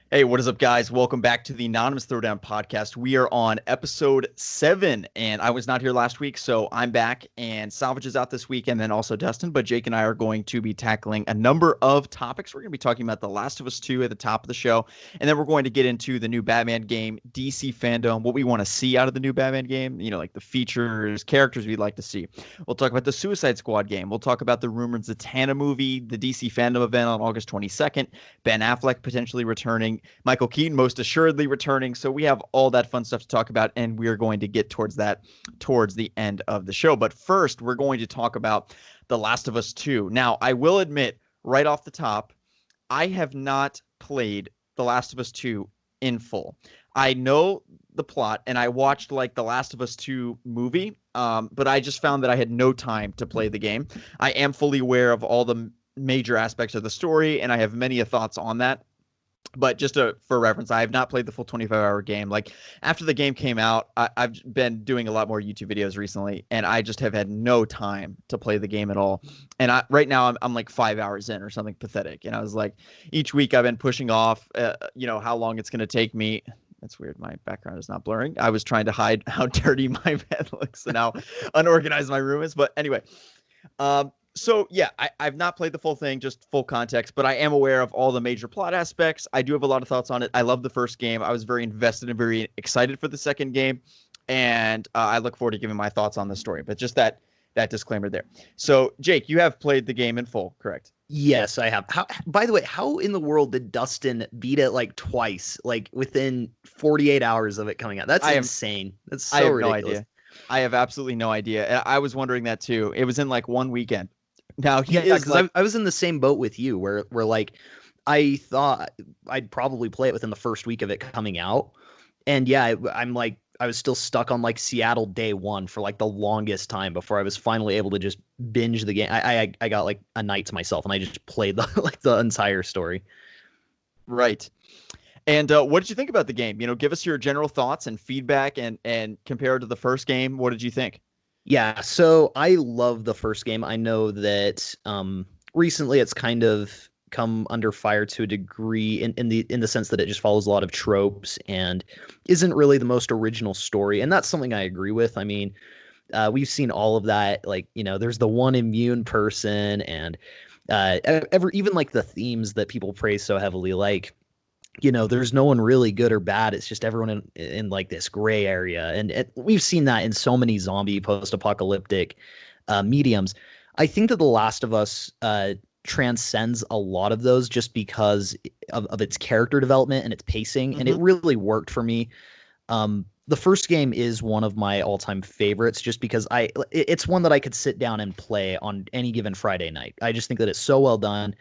Hey, what is up, guys? Welcome back to the Anonymous Throwdown podcast. We are on episode 7, and I was not here last week, so I'm back, and Salvage is out this week, and then also Dustin, but Jake and I are going to be tackling a number of topics. We're going to be talking about The Last of Us 2 at the top of the show, and then we're going to get into the new Batman game, DC FanDome, what we want to see out of the new Batman game, like the features, characters we'd like to see. We'll talk about the Suicide Squad game. We'll talk about the rumored Zatanna movie, the DC FanDome event on August 22nd, Ben Affleck potentially returning, Michael Keaton most assuredly returning. So we have all that fun stuff to talk about, and we are going to get towards that towards the end of the show. But first, we're going to talk about The Last of Us 2. Now, I will admit right off the top, I have not played The Last of Us 2 in full. I know the plot, and I watched like The Last of Us 2 movie, but I just found that I had no time to play the game. I am fully aware of all the major aspects of the story, and I have many thoughts on that. But just for reference, I have not played the full 25-hour game. Like, after the game came out, I've been doing a lot more YouTube videos recently, and I just have had no time to play the game at all. And right now, I'm like 5 hours in or something pathetic. And I was like, each week I've been pushing off, how long it's going to take me. That's weird. My background is not blurring. I was trying to hide how dirty my bed looks and how unorganized my room is. But anyway, so yeah, I've not played the full thing, just full context, but I am aware of all the major plot aspects. I do have a lot of thoughts on it. I love the first game. I was very invested and very excited for the second game, and I look forward to giving my thoughts on the story. But just that disclaimer there. So Jake, you have played the game in full, correct? Yes, I have. By the way, how in the world did Dustin beat it like twice, like within 48 hours of it coming out? That's insane. That's so ridiculous. No idea. I have absolutely no idea. I was wondering that too. It was in like one weekend. Now because I was in the same boat with you, where like I thought I'd probably play it within the first week of it coming out, and yeah, I'm like I was still stuck on like Seattle day one for like the longest time before I was finally able to just binge the game. I got like a night to myself, and I just played the entire story. Right. And what did you think about the game? Give us your general thoughts and feedback, and compared to the first game, what did you think? Yeah, so I love the first game. I know that recently it's kind of come under fire to a degree in the sense that it just follows a lot of tropes and isn't really the most original story. And that's something I agree with. I mean, we've seen all of that. Like, there's the one immune person, and even like the themes that people praise so heavily, like, there's no one really good or bad. It's just everyone in like this gray area. And we've seen that in so many zombie post-apocalyptic mediums. I think that The Last of Us transcends a lot of those just because of its character development and its pacing. Mm-hmm. And it really worked for me. The first game is one of my all-time favorites just because it's one that I could sit down and play on any given Friday night. I just think that it's so well done.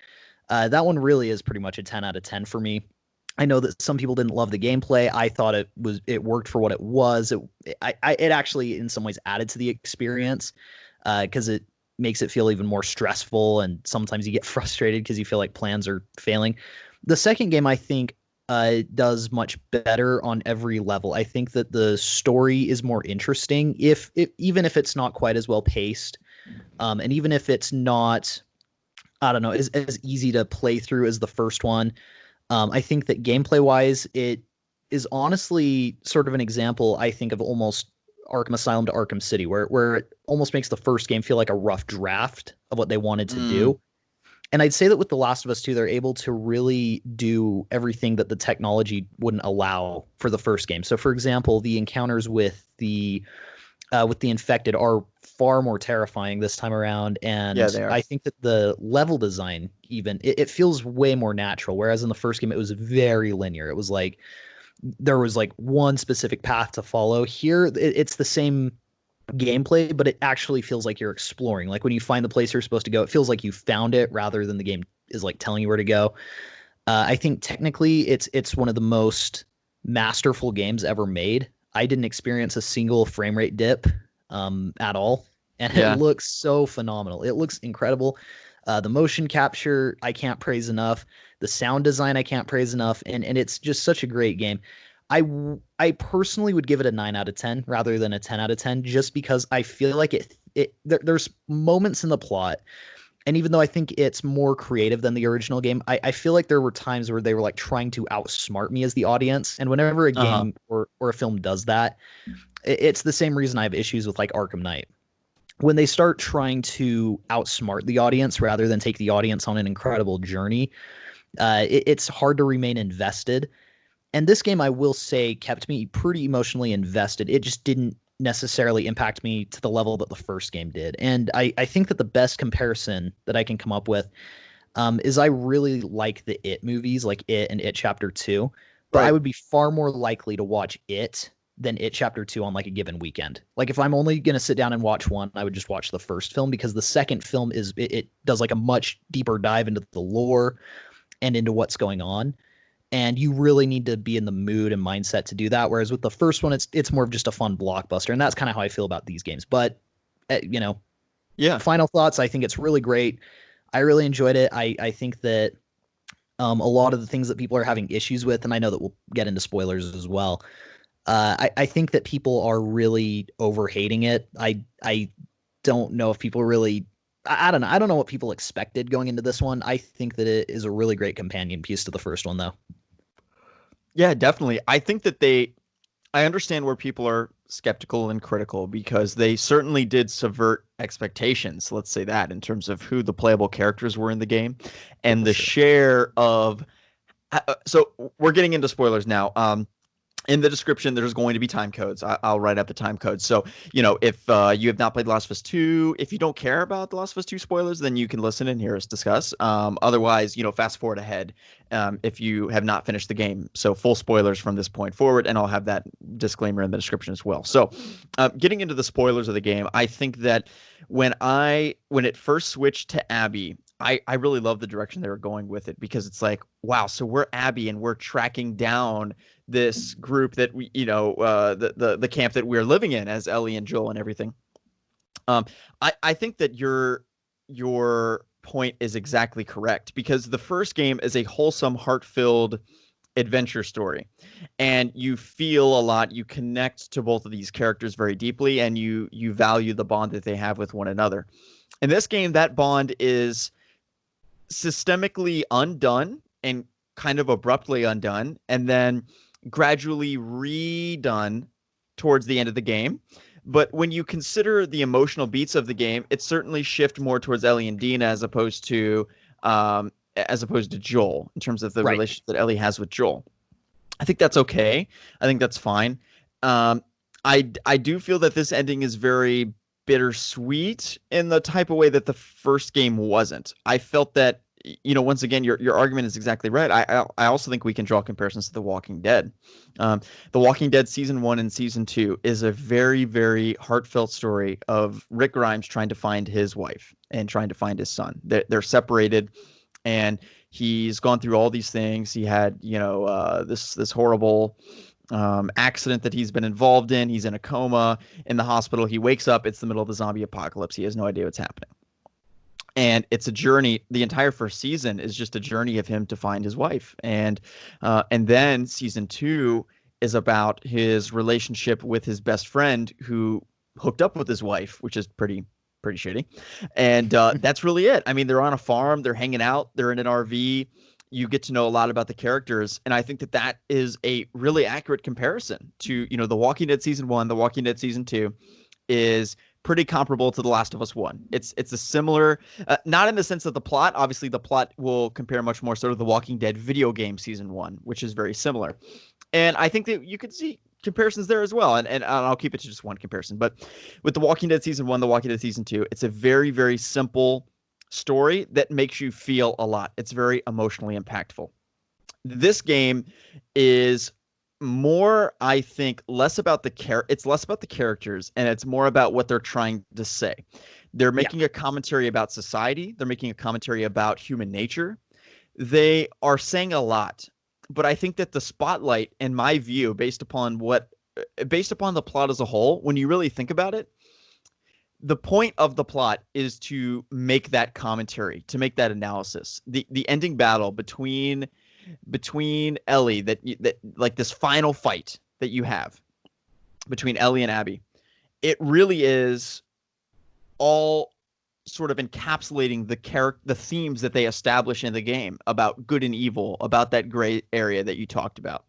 That one really is pretty much a 10 out of 10 for me. I know that some people didn't love the gameplay. I thought it worked for what it was. It actually in some ways added to the experience because it makes it feel even more stressful, and sometimes you get frustrated because you feel like plans are failing. The second game, I think, does much better on every level. I think that the story is more interesting, even if it's not quite as well paced, and even if it's not, I don't know, as easy to play through as the first one. I think that gameplay-wise, it is honestly sort of an example, I think, of almost Arkham Asylum to Arkham City, where it almost makes the first game feel like a rough draft of what they wanted to do. And I'd say that with The Last of Us 2, they're able to really do everything that the technology wouldn't allow for the first game. So, for example, the encounters with the infected are far more terrifying this time around, and yeah, they are. I think that the level design even it feels way more natural, whereas in the first game it was very linear. It was like there was like one specific path to follow. Here it's the same gameplay, but it actually feels like you're exploring. Like when you find the place you're supposed to go, it feels like you found it rather than the game is like telling you where to go. I think technically it's one of the most masterful games ever made. I didn't experience a single frame rate dip at all. And It looks so phenomenal. It looks incredible. The motion capture, I can't praise enough. The sound design, I can't praise enough. And it's just such a great game. I personally would give it a 9 out of 10 rather than a 10 out of 10 just because I feel like there's moments in the plot And even though I think it's more creative than the original game, I feel like there were times where they were like trying to outsmart me as the audience. And whenever a Uh-huh. game or a film does that, it's the same reason I have issues with like Arkham Knight. When they start trying to outsmart the audience rather than take the audience on an incredible journey, it's hard to remain invested. And this game, I will say, kept me pretty emotionally invested. It just didn't necessarily impact me to the level that the first game did. And I think that the best comparison that I can come up with is I really like the It movies, like It and It Chapter 2, but I Right. would be far more likely to watch It than It Chapter 2 on like a given weekend. Like if I'm only going to sit down and watch one, I would just watch the first film because the second film it does like a much deeper dive into the lore and into what's going on. And you really need to be in the mood and mindset to do that. Whereas with the first one, it's more of just a fun blockbuster, and that's kind of how I feel about these games. But you know, Yeah. final thoughts. I think it's really great. I really enjoyed it. I think that a lot of the things that people are having issues with, and I know that we'll get into spoilers as well. I think that people are really over hating it. I don't know if people really. I don't know. I don't know what people expected going into this one. I think that it is a really great companion piece to the first one, though. Yeah, definitely. I think that I understand where people are skeptical and critical because they certainly did subvert expectations, let's say that, in terms of who the playable characters were in the game and For the sure. share of. So we're getting into spoilers now. In the description, there's going to be time codes. I'll write up the time codes. So, if you have not played The Last of Us 2, if you don't care about The Last of Us 2 spoilers, then you can listen and hear us discuss. Otherwise, fast forward ahead if you have not finished the game. So, full spoilers from this point forward, and I'll have that disclaimer in the description as well. So, getting into the spoilers of the game, I think that when it first switched to Abby, I really love the direction they were going with it because it's like, wow, so we're Abby and we're tracking down this group that we, the camp that we're living in as Ellie and Joel and everything. I think that your point is exactly correct because the first game is a wholesome, heart-filled adventure story, and you feel a lot. You connect to both of these characters very deeply, and you value the bond that they have with one another. In this game, that bond is systemically undone and kind of abruptly undone, and then gradually redone towards the end of the game. But when you consider the emotional beats of the game, it certainly shift more towards Ellie and Dina as opposed to Joel in terms of the Right. relationship that Ellie has with Joel. I think that's okay. I think that's fine. Um, I do feel that this ending is very bittersweet in the type of way that the first game wasn't. I felt that once again your argument is exactly right. I also think we can draw comparisons to The Walking Dead. The Walking Dead season 1 and season 2 is a very very heartfelt story of Rick Grimes trying to find his wife and trying to find his son. They're separated, and he's gone through all these things. He had this horrible accident that he's been involved in. He's in a coma in the hospital. He wakes up. It's the middle of the zombie apocalypse. He has no idea what's happening. And it's a journey. The entire first season is just a journey of him to find his wife. And then season 2 is about his relationship with his best friend who hooked up with his wife, which is pretty shitty. And that's really it. I mean, they're on a farm. They're hanging out. They're in an RV. You get to know a lot about the characters, and I think that is a really accurate comparison to The Walking Dead season 1. The Walking Dead season 2 is pretty comparable to The Last of Us 1. It's a similar, not in the sense of the plot. Obviously, the plot will compare much more so to The Walking Dead video game season 1, which is very similar. And I think that you could see comparisons there as well. And I'll keep it to just one comparison. But with The Walking Dead season 1, The Walking Dead season 2, it's a very, very simple story that makes you feel a lot. It's very emotionally impactful. This game is more, I think, less about it's less about the characters, and it's more about what they're trying to say. They're Yeah. making a commentary about society. They're making a commentary about human nature. They are saying a lot, but I think that the spotlight, in my view, based upon the plot as a whole, when you really think about it, the point of the plot is to make that commentary, to make that analysis. The ending battle between Ellie, that like this final fight that you have between Ellie and Abby, it really is all sort of encapsulating the themes that they establish in the game about good and evil, about that gray area that you talked about.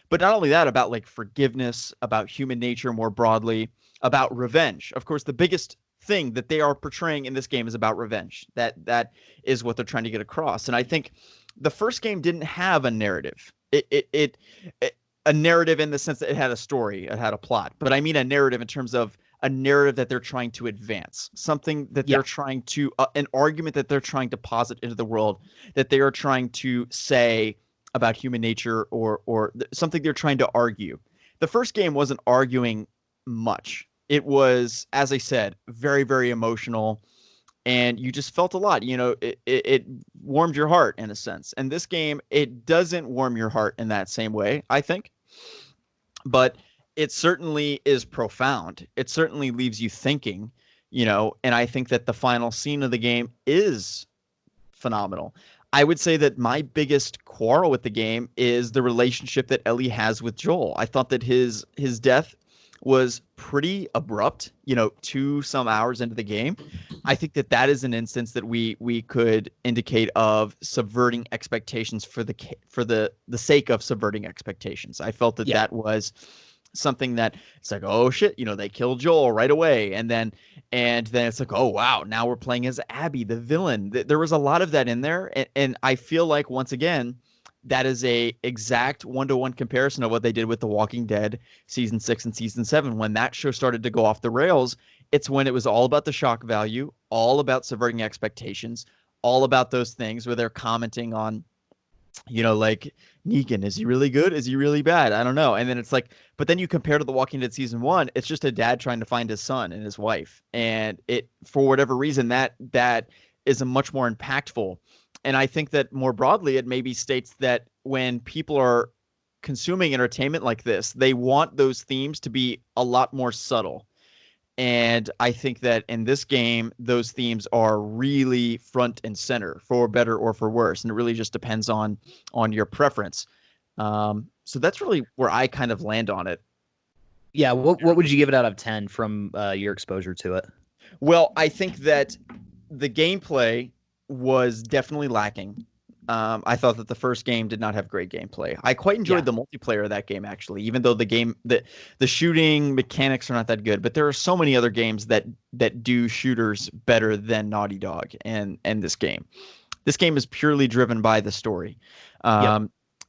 But not only that, about like forgiveness, about human nature more broadly, about revenge. Of course, the biggest thing that they are portraying in this game is about revenge. That is what they're trying to get across. And I think the first game didn't have a narrative. It a narrative in the sense that it had a story, it had a plot. But I mean a narrative in terms of a narrative that they're trying to advance, something that they're trying to, an argument that they're trying to posit into the world, that they are trying to say about human nature, or something they're trying to argue. The first game wasn't arguing much. It was, as I said, very, very emotional, and you just felt a lot. It warmed your heart in a sense. And this game, it doesn't warm your heart in that same way, I think. But it certainly is profound. It certainly leaves you thinking, and I think that the final scene of the game is phenomenal. I would say that my biggest quarrel with the game is the relationship that Ellie has with Joel. I thought that his death was pretty abrupt, 2 some hours into the game. I think that is an instance that we could indicate of subverting expectations for the sake of subverting expectations. I felt that was something that it's like, oh shit, they killed Joel right away, and then it's like, oh wow, now we're playing as Abby, the villain. There was a lot of that in there, and I feel like once again that is a exact 1-to-1 comparison of what they did with The Walking Dead season 6 and season 7. When that show started to go off the rails, it's when it was all about the shock value, all about subverting expectations, all about those things where they're commenting on, like, Negan, is he really good? Is he really bad? I don't know. And then it's like, but then you compare to The Walking Dead season 1, it's just a dad trying to find his son and his wife. And it, for whatever reason, that is a much more impactful. And I think that more broadly, it maybe states that when people are consuming entertainment like this, they want those themes to be a lot more subtle. And I think that in this game, those themes are really front and center, for better or for worse. And it really just depends on your preference. So that's really where I kind of land on it. Yeah. What would you give it out of 10 from your exposure to it? Well, I think that the gameplay was definitely lacking. I thought that the first game did not have great gameplay. I quite enjoyed the multiplayer of that game, actually, even though the shooting mechanics are not that good. But there are so many other games that do shooters better than Naughty Dog and this game. This game is purely driven by the story.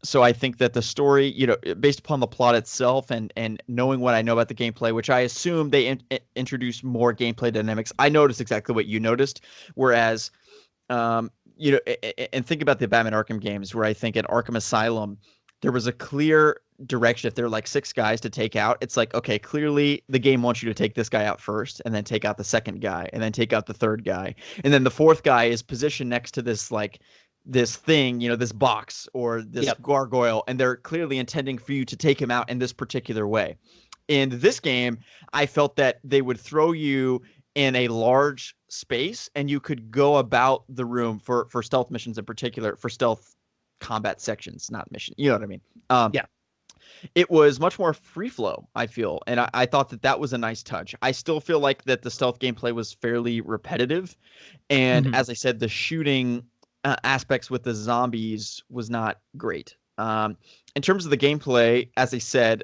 So I think that the story, based upon the plot itself and knowing what I know about the gameplay, which I assume they introduced more gameplay dynamics. I noticed exactly what you noticed, whereas and think about the Batman Arkham games, where I think at Arkham Asylum, there was a clear direction. If there are like 6 guys to take out, it's like, okay, clearly the game wants you to take this guy out first, and then take out the second guy, and then take out the third guy. And then the fourth guy is positioned next to this thing, this box or this gargoyle, and they're clearly intending for you to take him out in this particular way. In this game, I felt that they would throw you in a large space, and you could go about the room for stealth missions, in particular for stealth combat sections, not mission. You know what I mean? It was much more free flow, I feel. And I thought that was a nice touch. I still feel like that the stealth gameplay was fairly repetitive. And as I said, the shooting aspects with the zombies was not great. In terms of the gameplay, as I said,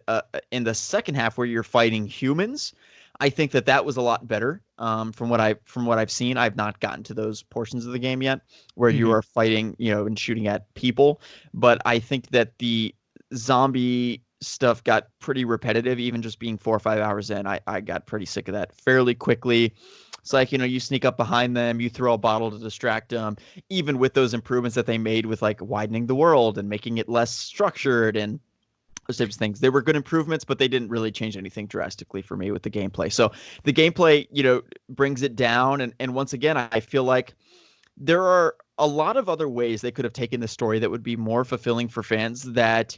in the second half where you're fighting humans, I think that was a lot better. From what I've seen, I've not gotten to those portions of the game yet where you are fighting, and shooting at people. But I think that the zombie stuff got pretty repetitive. Even just being 4 or 5 hours in, I got pretty sick of that fairly quickly. It's like, you sneak up behind them, you throw a bottle to distract them. Even with those improvements that they made with like widening the world and making it less structured and those types of things, they were good improvements, but they didn't really change anything drastically for me with the gameplay. So the gameplay, brings it down. And once again, I feel like there are a lot of other ways they could have taken the story that would be more fulfilling for fans, that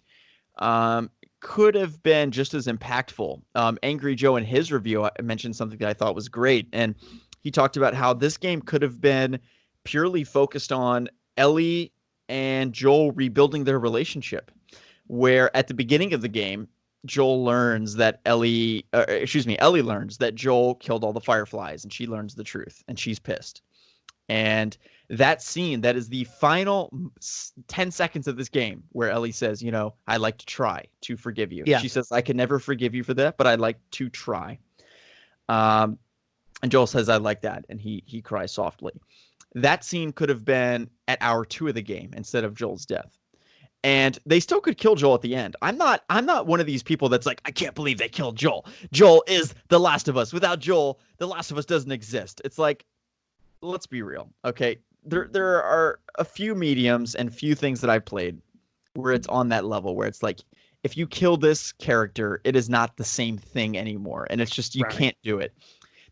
could have been just as impactful. Angry Joe, in his review, mentioned something that I thought was great. And he talked about how this game could have been purely focused on Ellie and Joel rebuilding their relationship, where at the beginning of the game, Ellie learns that Joel killed all the Fireflies, and she learns the truth, and she's pissed. And that scene, that is the final 10 seconds of this game where Ellie says, you know, I'd like to try to forgive you. Yeah. She says, I can never forgive you for that, but I'd like to try. And Joel says, I like that. And he cries softly. That scene could have been at hour 2 of the game instead of Joel's death. And they still could kill Joel at the end. I'm not one of these people that's like, I can't believe they killed Joel. Joel is The Last of Us. Without Joel, The Last of Us doesn't exist. It's like, let's be real. Okay. There are a few mediums and few things that I've played where it's on that level where it's like, if you kill this character, it is not the same thing anymore. And it's just, you can't do it.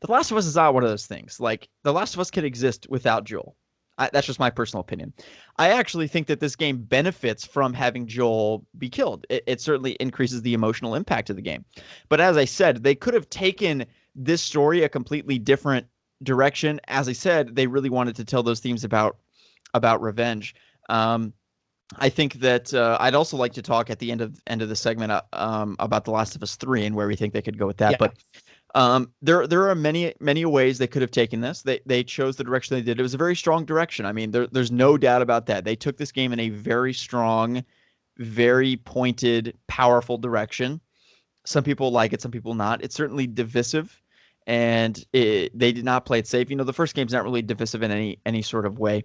The Last of Us is not one of those things. Like, The Last of Us can exist without Joel. That's just my personal opinion. I actually think that this game benefits from having Joel be killed. It certainly increases the emotional impact of the game. But as I said, they could have taken this story a completely different direction. As I said, they really wanted to tell those themes about revenge. I think that I'd also like to talk at the end of the segment about The Last of Us 3 and where we think they could go with that. Yeah. But there are many ways they could have taken this. They chose the direction they did. It was a very strong direction. I mean, there's no doubt about that. They took this game in a very strong, very pointed, powerful direction. Some people like it, some people not. It's certainly divisive, and they did not play it safe. You know, the first game's not really divisive in any sort of way.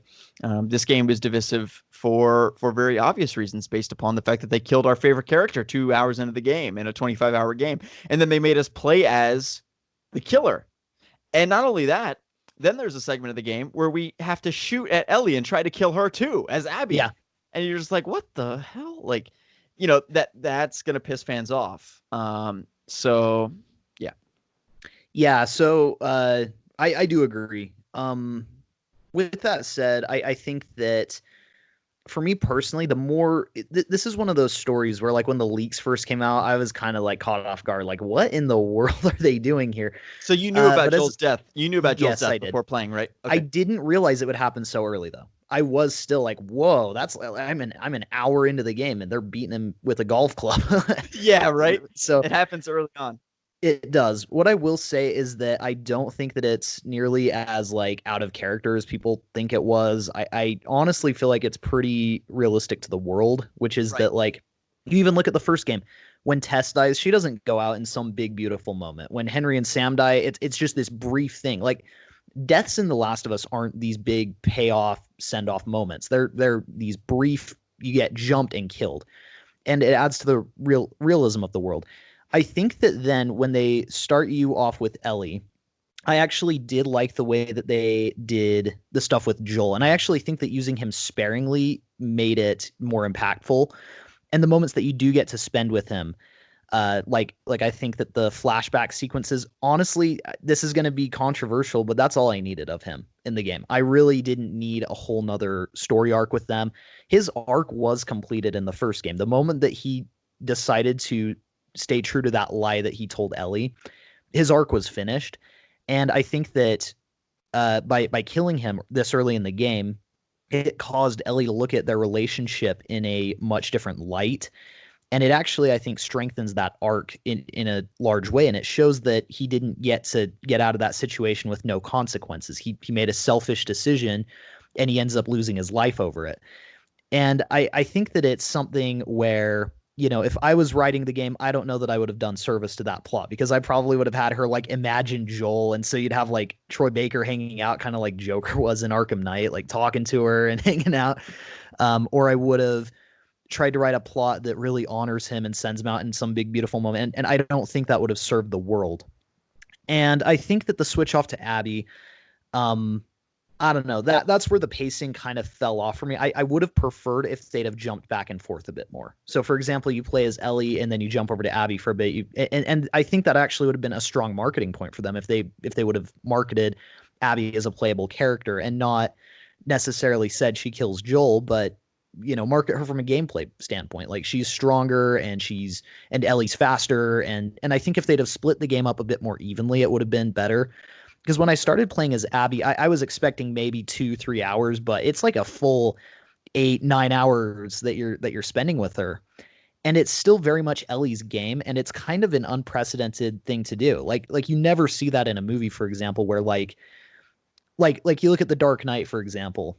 This game was divisive for very obvious reasons, based upon the fact that they killed our favorite character 2 hours into the game in a 25-hour game, and then they made us play as the killer. And not only that, then there's a segment of the game where we have to shoot at Ellie and try to kill her too as Abby. Yeah. And you're just like, what the hell? Like, you know, that's gonna piss fans off. So yeah. Yeah, so I do agree. With that said, I think that for me personally, the more this is one of those stories where, like, when the leaks first came out, I was kind of like caught off guard, like, what in the world are they doing here? So you knew about Joel's death. You knew about Joel's death before playing, right? Okay. I didn't realize it would happen so early, though. I was still like, whoa, I'm an hour into the game and they're beating him with a golf club. Yeah, right. So it happens early on. It does. What I will say is that I don't think that it's nearly as, like, out of character as people think it was. I honestly feel like it's pretty realistic to the world, which is that, like, you even look at the first game. When Tess dies, she doesn't go out in some big, beautiful moment. When Henry and Sam die, it's just this brief thing. Like, deaths in The Last of Us aren't these big payoff, send-off moments. They're these brief, you get jumped and killed. And it adds to the realism of the world. I think that then when they start you off with Ellie, I actually did like the way that they did the stuff with Joel. And I actually think that using him sparingly made it more impactful. And the moments that you do get to spend with him, like I think that the flashback sequences, honestly, this is going to be controversial, but that's all I needed of him in the game. I really didn't need a whole nother story arc with them. His arc was completed in the first game. The moment that he decided to stay true to that lie that he told Ellie, his arc was finished. And I think that by killing him this early in the game, it caused Ellie to look at their relationship in a much different light. And it actually, I think, strengthens that arc in a large way. And it shows that he didn't get to get out of that situation with no consequences. He made a selfish decision and he ends up losing his life over it. And I think that it's something where, you know, if I was writing the game, I don't know that I would have done service to that plot, because I probably would have had her, like, imagine Joel. And so you'd have, like, Troy Baker hanging out kind of like Joker was in Arkham Knight, like talking to her and hanging out. Or I would have tried to write a plot that really honors him and sends him out in some big, beautiful moment. And I don't think that would have served the world. And I think that the switch off to Abby, I don't know. That's where the pacing kind of fell off for me. I would have preferred if they'd have jumped back and forth a bit more. So, for example, you play as Ellie and then you jump over to Abby for a bit. And I think that actually would have been a strong marketing point for them if they would have marketed Abby as a playable character and not necessarily said she kills Joel, but, you know, market her from a gameplay standpoint. Like, she's stronger and Ellie's faster. And I think if they'd have split the game up a bit more evenly, it would have been better. Because when I started playing as Abby, I was expecting maybe 2-3 hours, but it's like a full 8-9 hours that you're spending with her. And it's still very much Ellie's game, and it's kind of an unprecedented thing to do. Like you never see that in a movie, for example, where, like, like you look at The Dark Knight, for example,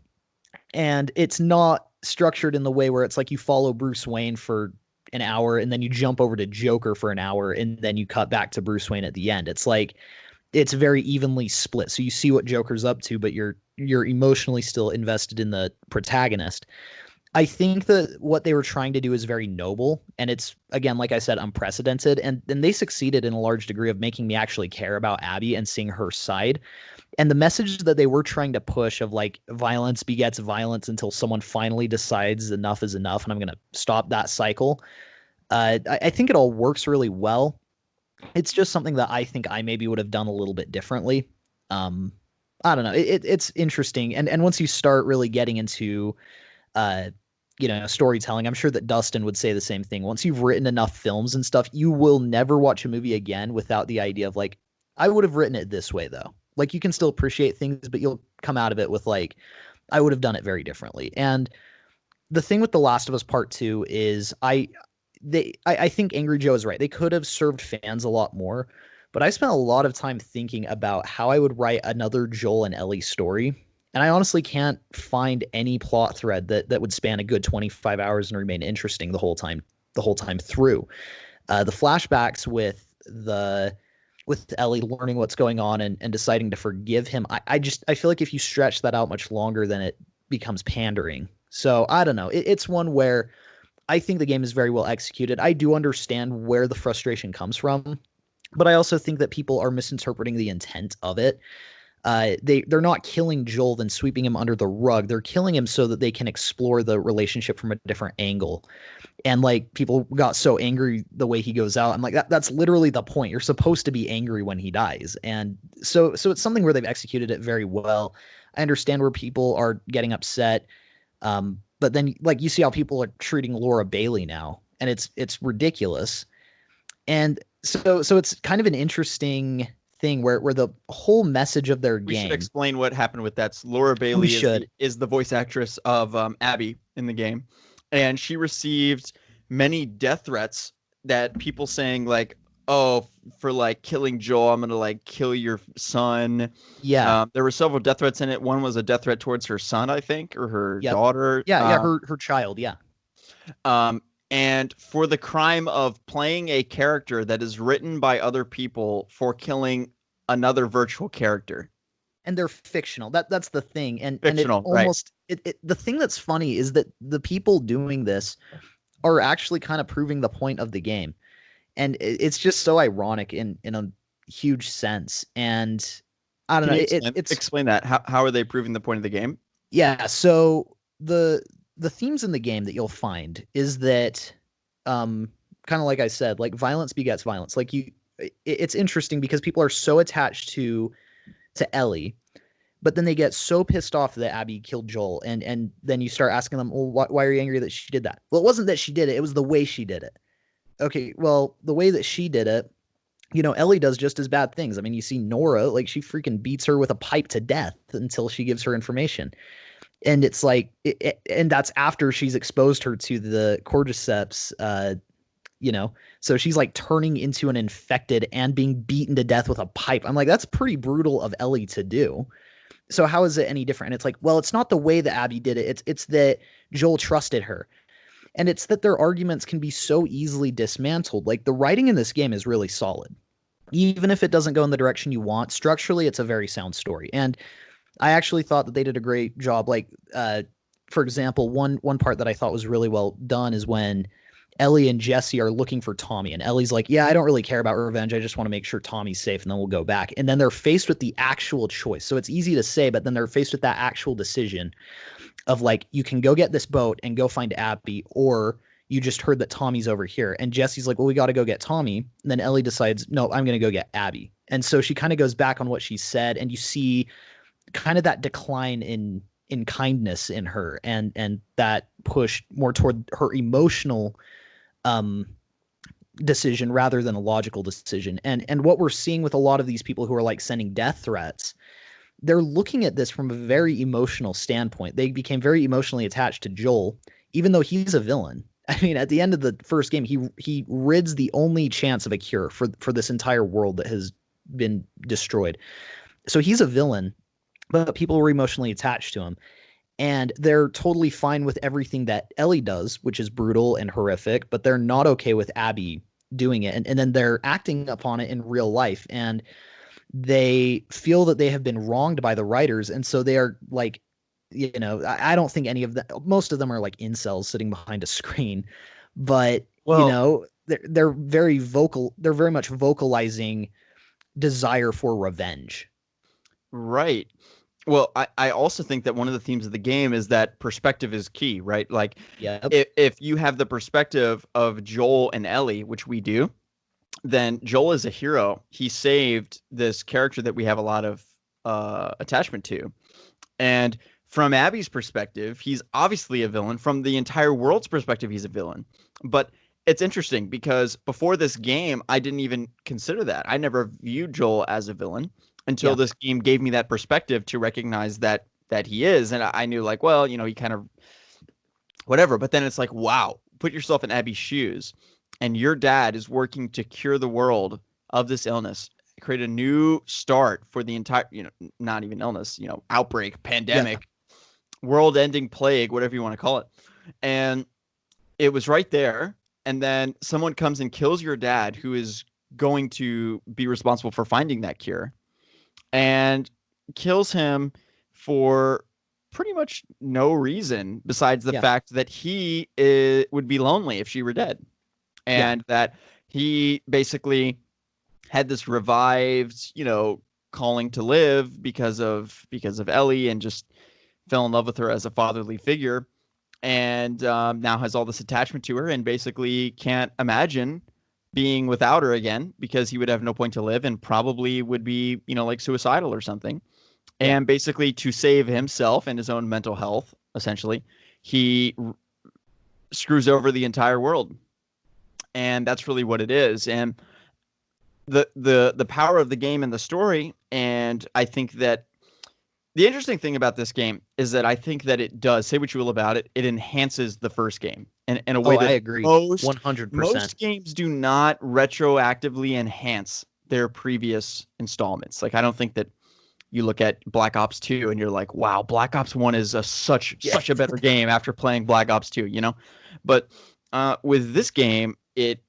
and it's not structured in the way where it's like you follow Bruce Wayne for an hour and then you jump over to Joker for an hour and then you cut back to Bruce Wayne at the end. It's like it's very evenly split. So you see what Joker's up to, but you're emotionally still invested in the protagonist. I think that what they were trying to do is very noble, and it's, again, like I said, unprecedented, and they succeeded in a large degree of making me actually care about Abby and seeing her side. And the message that they were trying to push of like violence begets violence until someone finally decides enough is enough and I'm going to stop that cycle. I think it all works really well. It's just something that I think I maybe would have done a little bit differently. I don't know. It's interesting. And once you start really getting into, storytelling, I'm sure that Dustin would say the same thing. Once you've written enough films and stuff, you will never watch a movie again without the idea of like, I would have written it this way though. Like you can still appreciate things, but you'll come out of it with like, I would have done it very differently. And the thing with The Last of Us Part 2 is I think Angry Joe is right. They could have served fans a lot more, but I spent a lot of time thinking about how I would write another Joel and Ellie story. And I honestly can't find any plot thread that would span a good 25 hours and remain interesting the whole time through. The flashbacks with Ellie learning what's going on and deciding to forgive him, I feel like if you stretch that out much longer, then it becomes pandering. So I don't know. It's one where I think the game is very well executed. I do understand where the frustration comes from, but I also think that people are misinterpreting the intent of it. They're not killing Joel then sweeping him under the rug. They're killing him so that they can explore the relationship from a different angle. And like people got so angry the way he goes out. I'm like, that's literally the point. You're supposed to be angry when he dies. And so it's something where they've executed it very well. I understand where people are getting upset. But then like you see how people are treating Laura Bailey now, and it's ridiculous. And so it's kind of an interesting thing where the whole message of their game. We should explain what happened with that. Laura Bailey is the voice actress of Abby in the game, and she received many death threats that people saying like, oh, for like killing Joel, I'm gonna like kill your son. Yeah. There were several death threats in it. One was a death threat towards her son, I think, or her daughter. Yeah, her child, yeah. And for the crime of playing a character that is written by other people for killing another virtual character. And they're fictional. That's the thing. And fictional, and it almost right. The thing that's funny is that the people doing this are actually kind of proving the point of the game. And it's just so ironic in a huge sense. And I don't know. Explain that. How are they proving the point of the game? Yeah. So the themes in the game that you'll find is that, kind of like I said, like violence begets violence. Like it's interesting because people are so attached to Ellie, but then they get so pissed off that Abby killed Joel, and then you start asking them, well, why are you angry that she did that? Well, it wasn't that she did it; it was the way she did it. Okay, well, the way that she did it, Ellie does just as bad things. I mean, you see Nora, like she freaking beats her with a pipe to death until she gives her information. And it's like, and that's after she's exposed her to the cordyceps, so she's like turning into an infected and being beaten to death with a pipe. I'm like, that's pretty brutal of Ellie to do. So how is it any different? And it's like, well, it's not the way that Abby did it. It's that Joel trusted her. And it's that their arguments can be so easily dismantled. Like the writing in this game is really solid. Even if it doesn't go in the direction you want, structurally, it's a very sound story. And I actually thought that they did a great job. Like, for example, one part that I thought was really well done is when Ellie and Jesse are looking for Tommy, and Ellie's like, yeah, I don't really care about revenge. I just want to make sure Tommy's safe, and then we'll go back. And then they're faced with the actual choice. So it's easy to say, but then they're faced with that actual decision of like, you can go get this boat and go find Abby, or you just heard that Tommy's over here. And Jesse's like, well, we got to go get Tommy. And then Ellie decides, no, I'm going to go get Abby. And so she kind of goes back on what she said, and you see kind of that decline in kindness in her, and that push more toward her emotional decision rather than a logical decision. And what we're seeing with a lot of these people who are like sending death threats, they're looking at this from a very emotional standpoint. They became very emotionally attached to Joel, even though he's a villain. I mean, at the end of the first game, he rids the only chance of a cure for this entire world that has been destroyed. So he's a villain. but people were emotionally attached to him. And they're totally fine with everything that Ellie does, which is brutal and horrific, but they're not okay with Abby doing it. And then they're acting upon it in real life. And they feel that they have been wronged by the writers. And so they are like, I don't think any of them, most of them are like incels sitting behind a screen, but they're very vocal. They're very much vocalizing desire for revenge. Right. Well, I also think that one of the themes of the game is that perspective is key, right? Like, Yep. if you have the perspective of Joel and Ellie, which we do, then Joel is a hero. He saved this character that we have a lot of attachment to. And from Abby's perspective, he's obviously a villain. From the entire world's perspective, he's a villain. But it's interesting because before this game, I didn't even consider that. I never viewed Joel as a villain until this game gave me that perspective to recognize that he is. And I knew, like, well, he kind of whatever. But then it's like, wow, put yourself in Abby's shoes, and your dad is working to cure the world of this illness, create a new start for the entire, not even illness, outbreak, pandemic, world-ending plague, whatever you want to call it. And it was right there. And then someone comes and kills your dad, who is going to be responsible for finding that cure, and kills him for pretty much no reason besides the fact that he would be lonely if she were dead. And that he basically had this revived, calling to live because of Ellie, and just fell in love with her as a fatherly figure, and now has all this attachment to her, and basically can't imagine being without her again, because he would have no point to live and probably would be, like suicidal or something. And basically, to save himself and his own mental health, essentially, he screws over the entire world. And that's really what it is. And the power of the game and the story, and I think that the interesting thing about this game is that I think that it does, say what you will about it, it enhances the first game in a way that I agree. most 100%. Most games do not retroactively enhance their previous installments. Like, I don't think that you look at Black Ops 2 and you're like, wow, Black Ops 1 is such a better game after playing Black Ops 2, But with this game, it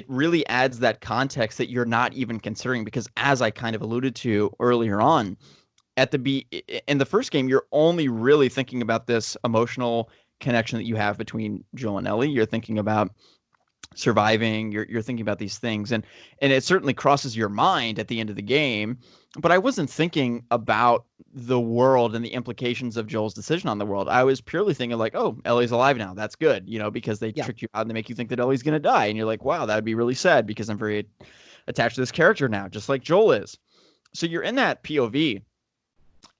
really adds that context that you're not even considering, because, as I kind of alluded to earlier on, in the first game, you're only really thinking about this emotional connection that you have between Joel and Ellie. You're thinking about surviving. You're thinking about these things, and it certainly crosses your mind at the end of the game. But I wasn't thinking about the world and the implications of Joel's decision on the world. I was purely thinking, like, oh, Ellie's alive now. That's good, because they trick you out and they make you think that Ellie's going to die. And you're like, wow, that would be really sad, because I'm very attached to this character now, just like Joel is. So you're in that POV.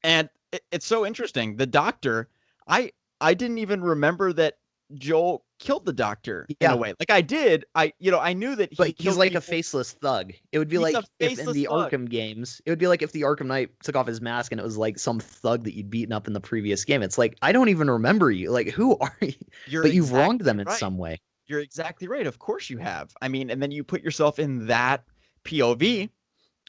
And it's so interesting. The doctor, I didn't even remember that Joel killed the doctor in a way. Like, I did. I knew that he's like a faceless thug. It would be like if in the thug. Arkham games, it would be like if the Arkham Knight took off his mask and it was like some thug that you'd beaten up in the previous game. It's like, I don't even remember you. Like, who are you? But you've wronged them in some way. You're exactly right. Of course you have. I mean, and then you put yourself in that POV,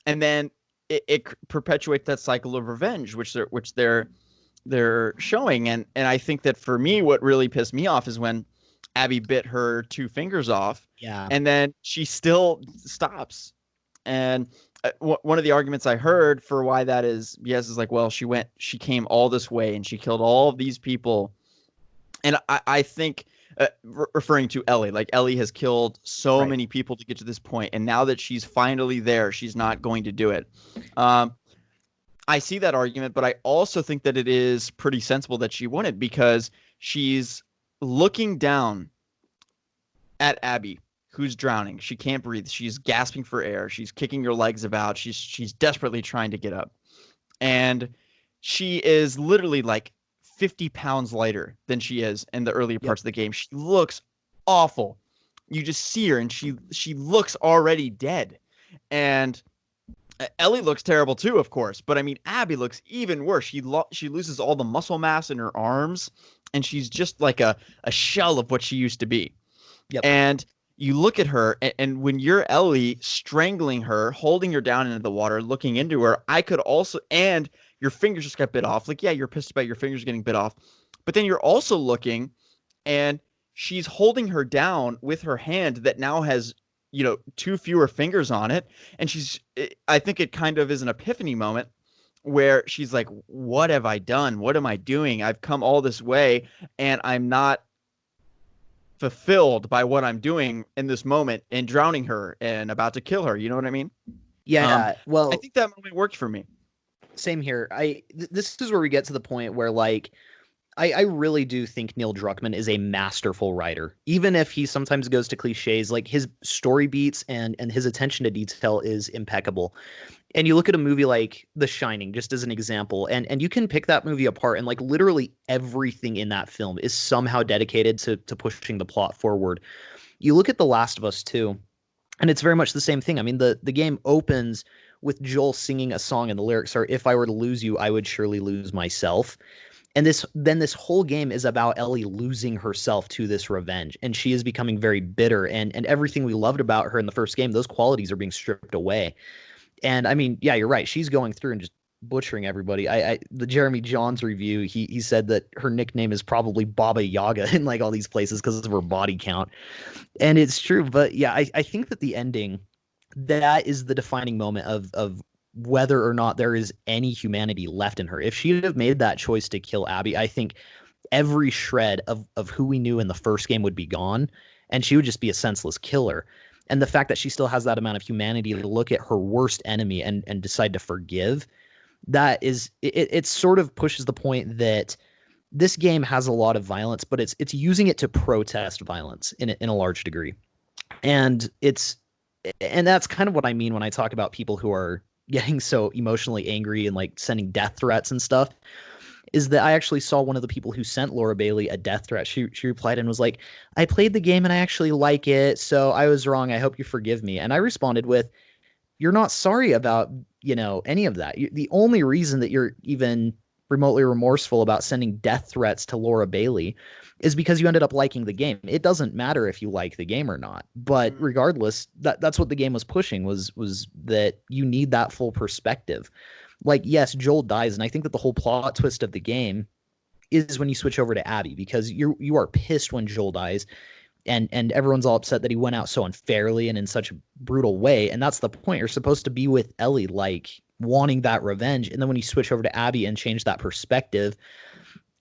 and then it perpetuates that cycle of revenge, which they're showing. And I think that for me, what really pissed me off is when Abby bit her 2 fingers off. Yeah. And then she still stops. And one of the arguments I heard for why that is like, well, she came all this way and she killed all of these people. And I think, referring to Ellie, like, Ellie has killed so many people to get to this point, and now that she's finally there, she's not going to do it. I see that argument, but I also think that it is pretty sensible that she wouldn't, because she's looking down at Abby, who's drowning. She can't breathe. She's gasping for air. She's kicking her legs about. She's desperately trying to get up. And she is literally like 50 pounds lighter than she is in the earlier parts of the game. She looks awful. You just see her, and she looks already dead. And Ellie looks terrible too, of course. But I mean, Abby looks even worse. She loses all the muscle mass in her arms, and she's just like a shell of what she used to be. Yep. And you look at her, and when you're Ellie, strangling her, holding her down into the water, looking into her, I could also, and your fingers just got bit off. Like, yeah, you're pissed about your fingers getting bit off, but then you're also looking, and she's holding her down with her hand that now has, two fewer fingers on it. And I think it kind of is an epiphany moment where she's like, what have I done? What am I doing? I've come all this way and I'm not fulfilled by what I'm doing in this moment, and drowning her and about to kill her. You know what I mean? Yeah, I well, think that moment worked for me. same here. This is where we get to the point where like I really do think Neil Druckmann is a masterful writer. Even if he sometimes goes to cliches, like his story beats and his attention to detail is impeccable. And you look at a movie like The Shining, just as an example, and you can pick that movie apart, and like literally everything in that film is somehow dedicated to pushing the plot forward. You look at The Last of Us too, and it's very much the same thing. I mean, the game opens with Joel singing a song, and the lyrics are, "If I were to lose you, I would surely lose myself." And this whole game is about Ellie losing herself to this revenge, and she is becoming very bitter, and everything we loved about her in the first game, those qualities are being stripped away. And I mean, yeah, you're right. She's going through and just butchering everybody. The Jeremy Johns review, he said that her nickname is probably Baba Yaga in like all these places because of her body count. And it's true. But yeah, I think that the ending, that is the defining moment of whether or not there is any humanity left in her. If she would have made that choice to kill Abby, I think every shred of who we knew in the first game would be gone, and she would just be a senseless killer. And the fact that she still has that amount of humanity to look at her worst enemy and decide to forgive, that is it sort of pushes the point that this game has a lot of violence, but it's using it to protest violence in a large degree. And that's kind of what I mean when I talk about people who are getting so emotionally angry and like sending death threats and stuff, is that I actually saw one of the people who sent Laura Bailey a death threat. She replied and was like, "I played the game and I actually like it, so I was wrong. I hope you forgive me." And I responded with, "You're not sorry about, any of that. The only reason that you're even remotely remorseful about sending death threats to Laura Bailey is because you ended up liking the game. It doesn't matter if you like the game or not. But regardless, that's what the game was pushing, was that you need that full perspective. Like, yes, Joel dies, and I think that the whole plot twist of the game is when you switch over to Abby, because you are pissed when Joel dies, and everyone's all upset that he went out so unfairly and in such a brutal way. And that's the point. You're supposed to be with Ellie, like wanting that revenge. And then when you switch over to Abby and change that perspective,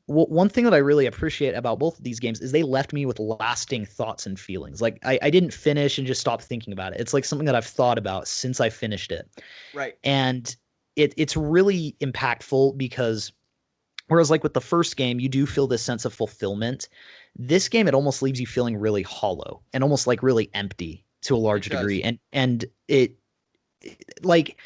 one thing that I really appreciate about both of these games is they left me with lasting thoughts and feelings. Like I didn't finish and just stop thinking about it. It's like something that I've thought about since I finished it. Right. And it's really impactful because whereas like with the first game, you do feel this sense of fulfillment. This game, it almost leaves you feeling really hollow and almost like really empty to a large degree. And it like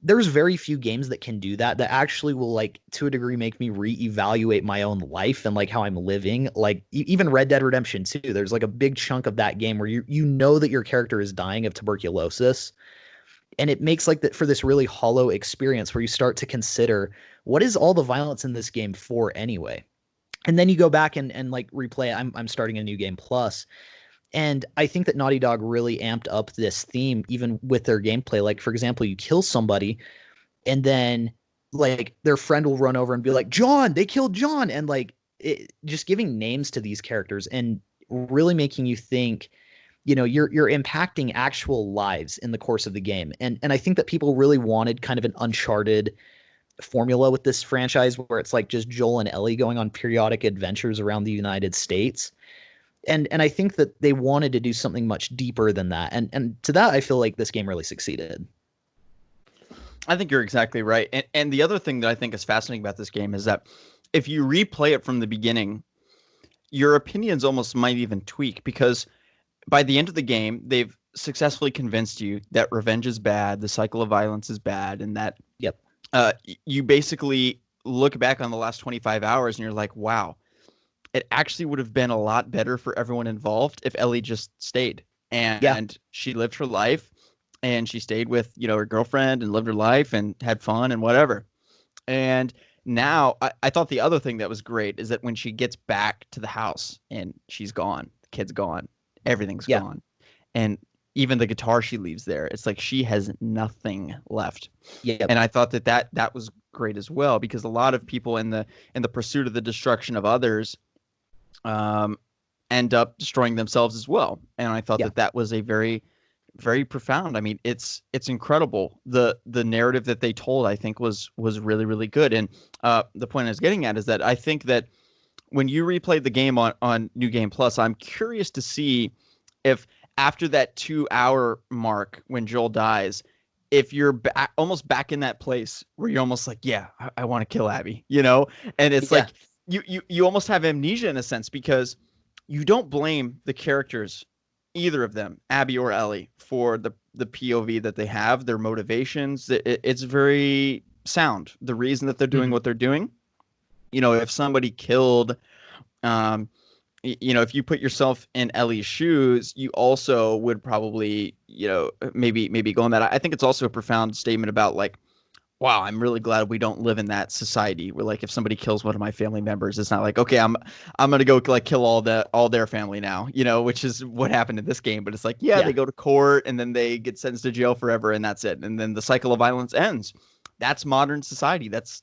there's very few games that can do that actually will, like, to a degree, make me reevaluate my own life and like how I'm living. Like even Red Dead Redemption 2, there's like a big chunk of that game where you know that your character is dying of tuberculosis. And it makes like that for this really hollow experience where you start to consider, what is all the violence in this game for anyway? And then you go back and like replay it. I'm starting a new game plus. And I think that Naughty Dog really amped up this theme even with their gameplay. Like, for example, you kill somebody and then like their friend will run over and be like, "John, they killed John." And like just giving names to these characters and really making you think, you're impacting actual lives in the course of the game. And I think that people really wanted kind of an Uncharted formula with this franchise where it's like just Joel and Ellie going on periodic adventures around the United States. And I think that they wanted to do something much deeper than that. And to that, I feel like this game really succeeded. I think you're exactly right. And the other thing that I think is fascinating about this game is that if you replay it from the beginning, your opinions almost might even tweak, because by the end of the game, they've successfully convinced you that revenge is bad, the cycle of violence is bad, and that Yep. You basically look back on the last 25 hours and you're like, wow, it actually would have been a lot better for everyone involved if Ellie just stayed and she lived her life and she stayed with, her girlfriend and lived her life and had fun and whatever. And now I thought the other thing that was great is that when she gets back to the house and she's gone, the kid's gone, everything's Yeah. gone. And even the guitar she leaves there, it's like she has nothing left. Yeah. And I thought that was great as well, because a lot of people in the pursuit of the destruction of others end up destroying themselves as well. And I thought Yeah. that was a very, very profound. I mean, it's incredible. The narrative that they told, I think, was really, really good. And the point I was getting at is that I think that when you replayed the game on New Game Plus, I'm curious to see if after that 2 hour mark when Joel dies, if you're almost back in that place where you're almost like, yeah, I want to kill Abby, you know? And it's Yeah. like you almost have amnesia in a sense, because you don't blame the characters, either of them, Abby or Ellie, for the POV that they have, their motivations. It's very sound. The reason that they're doing Mhm. what they're doing. You know, if somebody killed, um, you know, if you put yourself in Ellie's shoes, you also would probably, you know, maybe go on that. I think it's also a profound statement about like, wow, I'm really glad we don't live in that society where like if somebody kills one of my family members, it's not like, okay, I'm gonna go like kill all their family now, you know, which is what happened in this game. But it's like, yeah, Yeah. they go to court and then they get sentenced to jail forever and that's it. And then the cycle of violence ends. That's modern society. That's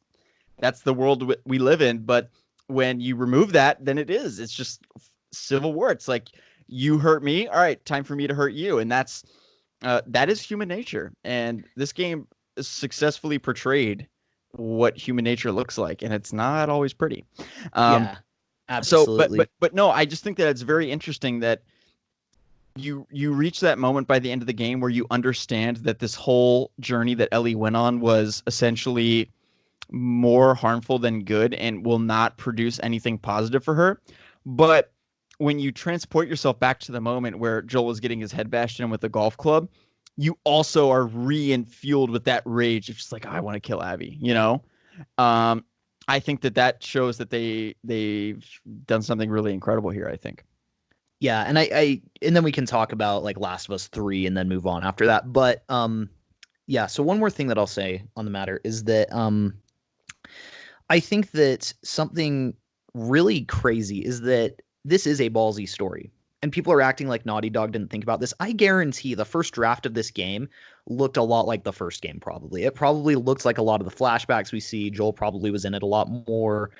the world we live in. But when you remove that, then it's just civil war. It's like, you hurt me, all right, time for me to hurt you. And that is human nature. And this game successfully portrayed what human nature looks like, and it's not always pretty. Um, Yeah. so, Absolutely. but no, I just think that it's very interesting that you reach that moment by the end of the game where you understand that this whole journey that Ellie went on was essentially more harmful than good and will not produce anything positive for her. But when you transport yourself back to the moment where Joel is getting his head bashed in with a golf club, you also are re-fueled with that rage. It's just like, I want to kill Abby, you know? Um, I think that shows that they've done something really incredible here, I think. Yeah, and and then we can talk about like Last of Us 3 and then move on after that. But yeah, so one more thing that I'll say on the matter is that I think that something really crazy is that this is a ballsy story. And people are acting like Naughty Dog didn't think about this. I guarantee the first draft of this game looked a lot like the first game, probably. It probably looked like a lot of the flashbacks we see. Joel probably was in it a lot more.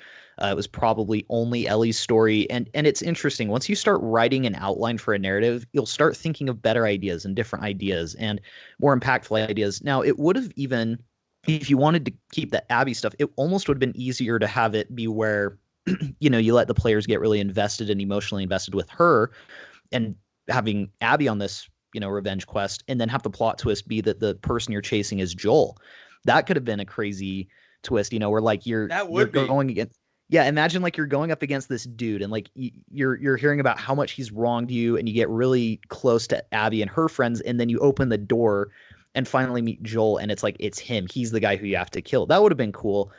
It was probably only Ellie's story. And it's interesting. Once you start writing an outline for a narrative, you'll start thinking of better ideas and different ideas and more impactful ideas. Now, it would have even, if you wanted to keep the Abby stuff, it almost would have been easier to have it be where, you know, you let the players get really invested and emotionally invested with her and having Abby on this, you know, revenge quest, and then have the plot twist be that the person you're chasing is Joel. That could have been a crazy twist, you know, where like That you're would be. going against, yeah, imagine like you're going up against this dude and like you're hearing about how much he's wronged you and you get really close to Abby and her friends and then you open the door and finally meet Joel and it's like it's him. He's the guy who you have to kill. That would have been cool.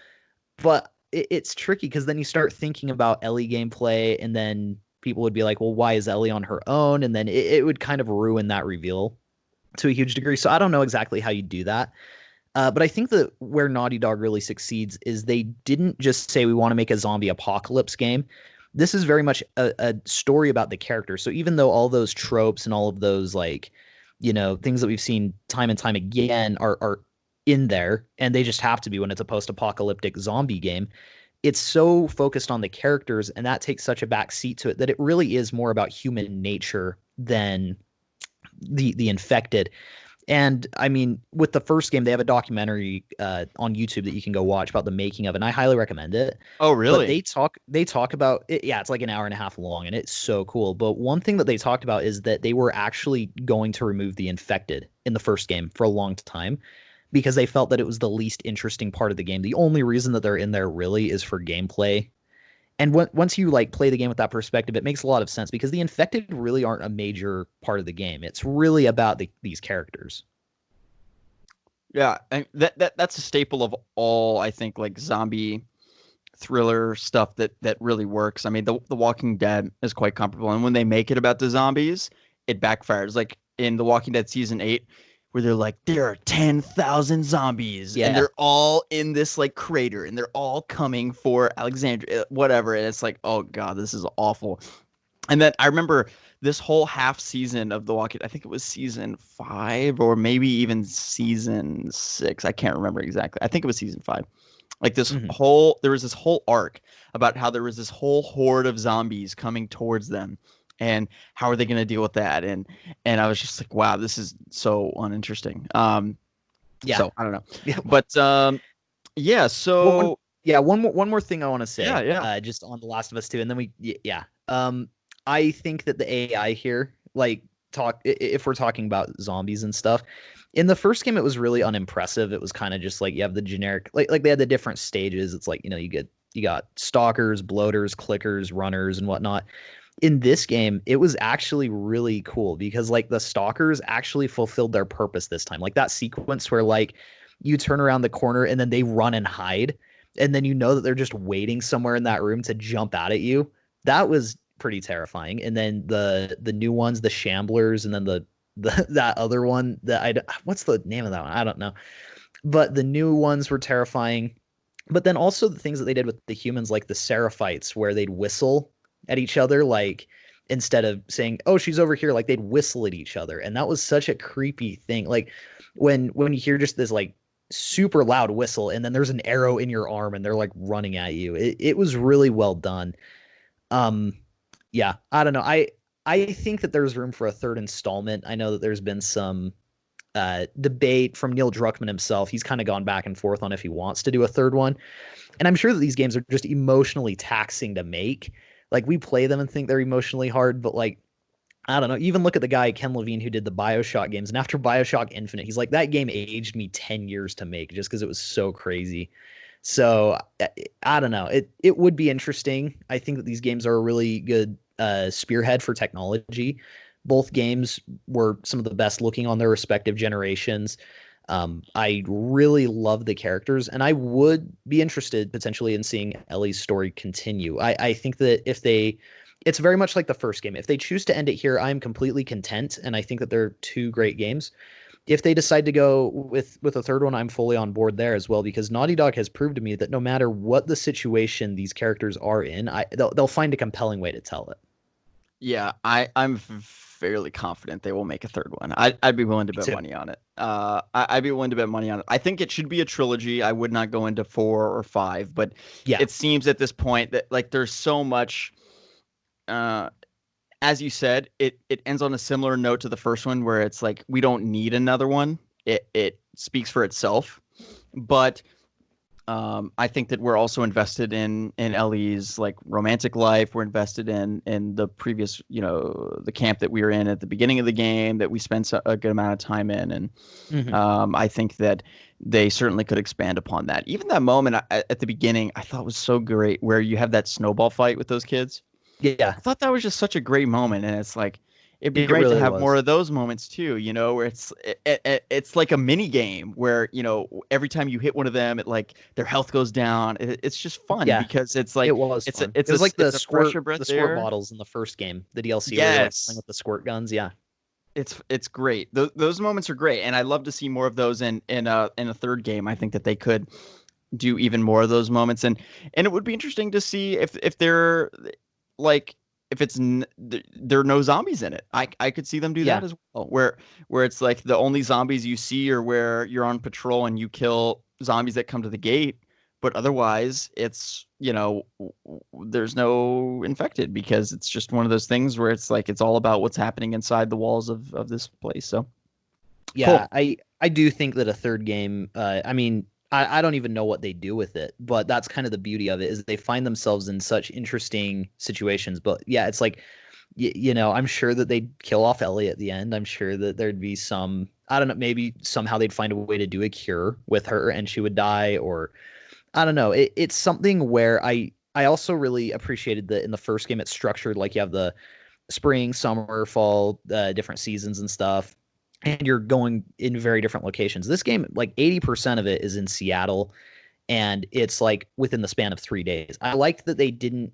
But it's tricky because then you start thinking about Ellie gameplay and then people would be like, well, why is Ellie on her own? And then it would kind of ruin that reveal to a huge degree. So I don't know exactly how you do that. But I think that where Naughty Dog really succeeds is they didn't just say we want to make a zombie apocalypse game. This is very much a story about the character. So even though all those tropes and all of those like, you know, things that we've seen time and time again are in there, and they just have to be when it's a post-apocalyptic zombie game, it's so focused on the characters, and that takes such a back seat to it that it really is more about human nature than the infected. And I mean, with the first game, they have a documentary on YouTube that you can go watch about the making of it, and I highly recommend it. Oh, But really? they talk about it. Yeah, it's like an hour and a half long, and it's so cool. But one thing that they talked about is that they were actually going to remove the infected in the first game for a long time because they felt that it was the least interesting part of the game. The only reason that they're in there really is for gameplay. And once you like play the game with that perspective, it makes a lot of sense because the infected really aren't a major part of the game. It's really about these characters. Yeah, and that's a staple of all, I think, like zombie thriller stuff that really works. I mean, the Walking Dead is quite comparable, and when they make it about the zombies, it backfires. Like in The Walking Dead season 8, where they're like, there are 10,000 zombies, and Yeah. they're all in this like crater, and they're all coming for Alexandria, whatever. And it's like, oh god, this is awful. And then I remember this whole half season of The Walking. I think it was season 5 or maybe even season 6. I can't remember exactly. I think it was season 5. Like Mhm. there was this whole arc about how there was this whole horde of zombies coming towards them, and how are they going to deal with that? And I was just like, wow, this is so uninteresting. Yeah. So I don't know, Yeah. but yeah. Well, So one more thing I want to yeah, say, yeah, just on The Last of Us 2, and then yeah. I think that the AI here, like, if we're talking about zombies and stuff, in the first game, it was really unimpressive. It was kind of just like you have the generic, like they had the different stages. It's like, you got stalkers, bloaters, clickers, runners, and whatnot. In this game, it was actually really cool because like the stalkers actually fulfilled their purpose this time. Like that sequence where like you turn around the corner and then they run and hide, and then you know that they're just waiting somewhere in that room to jump out at you. That was pretty terrifying. And then the new ones, the shamblers, and then the that other one that what's the name of that one? I don't know. But the new ones were terrifying. But then also the things that they did with the humans, like the Seraphites, where they'd whistle at each other, like instead of saying, "Oh, she's over here," like they'd whistle at each other, and that was such a creepy thing. Like when you hear just this like super loud whistle, and then there's an arrow in your arm, and they're like running at you. It was really well done. Um, yeah, I don't know. I think that there's room for a third installment. I know that there's been some debate from Neil Druckmann himself. He's kind of gone back and forth on if he wants to do a third one. And I'm sure that these games are just emotionally taxing to make. Like we play them and think they're emotionally hard, but like I don't know. Even look at the guy Ken Levine who did the BioShock games, and after BioShock Infinite, he's like that game aged me 10 years to make just because it was so crazy. So I don't know. It would be interesting. I think that these games are a really good spearhead for technology. Both games were some of the best looking on their respective generations. I really love the characters, and I would be interested potentially in seeing Ellie's story continue. I think that it's very much like the first game. If they choose to end it here, I'm completely content, and I think that they're two great games. If they decide to go with a third one, I'm fully on board there as well because Naughty Dog has proved to me that no matter what the situation these characters are in, they'll find a compelling way to tell it. yeah. I'm fairly confident they will make a third one. I'd be willing to Me bet too. money on it. I'd be willing to bet money on it. I think it should be a trilogy. I would not go into 4 or 5, but Yeah, it seems at this point that like there's so much. Uh, as you said, it ends on a similar note to the first one, where it's like we don't need another one. It speaks for itself, but I think that we're also invested in Ellie's like romantic life. We're invested in the previous, the camp that we were in at the beginning of the game that we spent a good amount of time in, and hmm I think that they certainly could expand upon that. Even that moment at the beginning, I thought was so great, where you have that snowball fight with those kids. yeah, I thought that was just such a great moment, and it's like it'd be it great to really have more was. of those moments too. Where it's like a mini game where every time you hit one of them, it like their health goes down. It's just fun Yeah, because it's it like was it's a fun. it's It a was like it's a fresher breath the squirt air. bottles in the first game, the DLC where you're like playing Yes, with the squirt guns. Yeah, it's great. Those moments are great, and I love to see more of those in a third game. I think that they could do even more of those moments, and it would be interesting to see if they're like if there are no zombies in it. I could see them do yeah, that as well, where it's like the only zombies you see are where you're on patrol and you kill zombies that come to the gate, but otherwise it's there's no infected, because it's just one of those things where it's like it's all about what's happening inside the walls of this place. So yeah. cool. I do think that a third game. I mean, I don't even know what they do with it, but that's kind of the beauty of it is they find themselves in such interesting situations. But yeah, it's like I'm sure that they'd kill off Ellie at the end. I'm sure that there'd be some, I don't know, maybe somehow they'd find a way to do a cure with her and she would die, or I don't know. It's something where I also really appreciated that in the first game it's structured like you have the spring, summer, fall, different seasons and stuff, and you're going in very different locations. This game, like 80% of it is in Seattle, and it's like within the span of 3 days. I liked that they didn't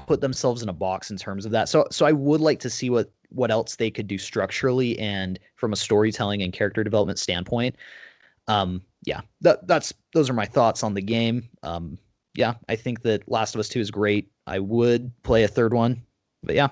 put themselves in a box in terms of that. So I would like to see what else they could do structurally and from a storytelling and character development standpoint. Yeah, that's those are my thoughts on the game. Yeah, I think that Last of Us 2 is great. I would play a third one, but yeah.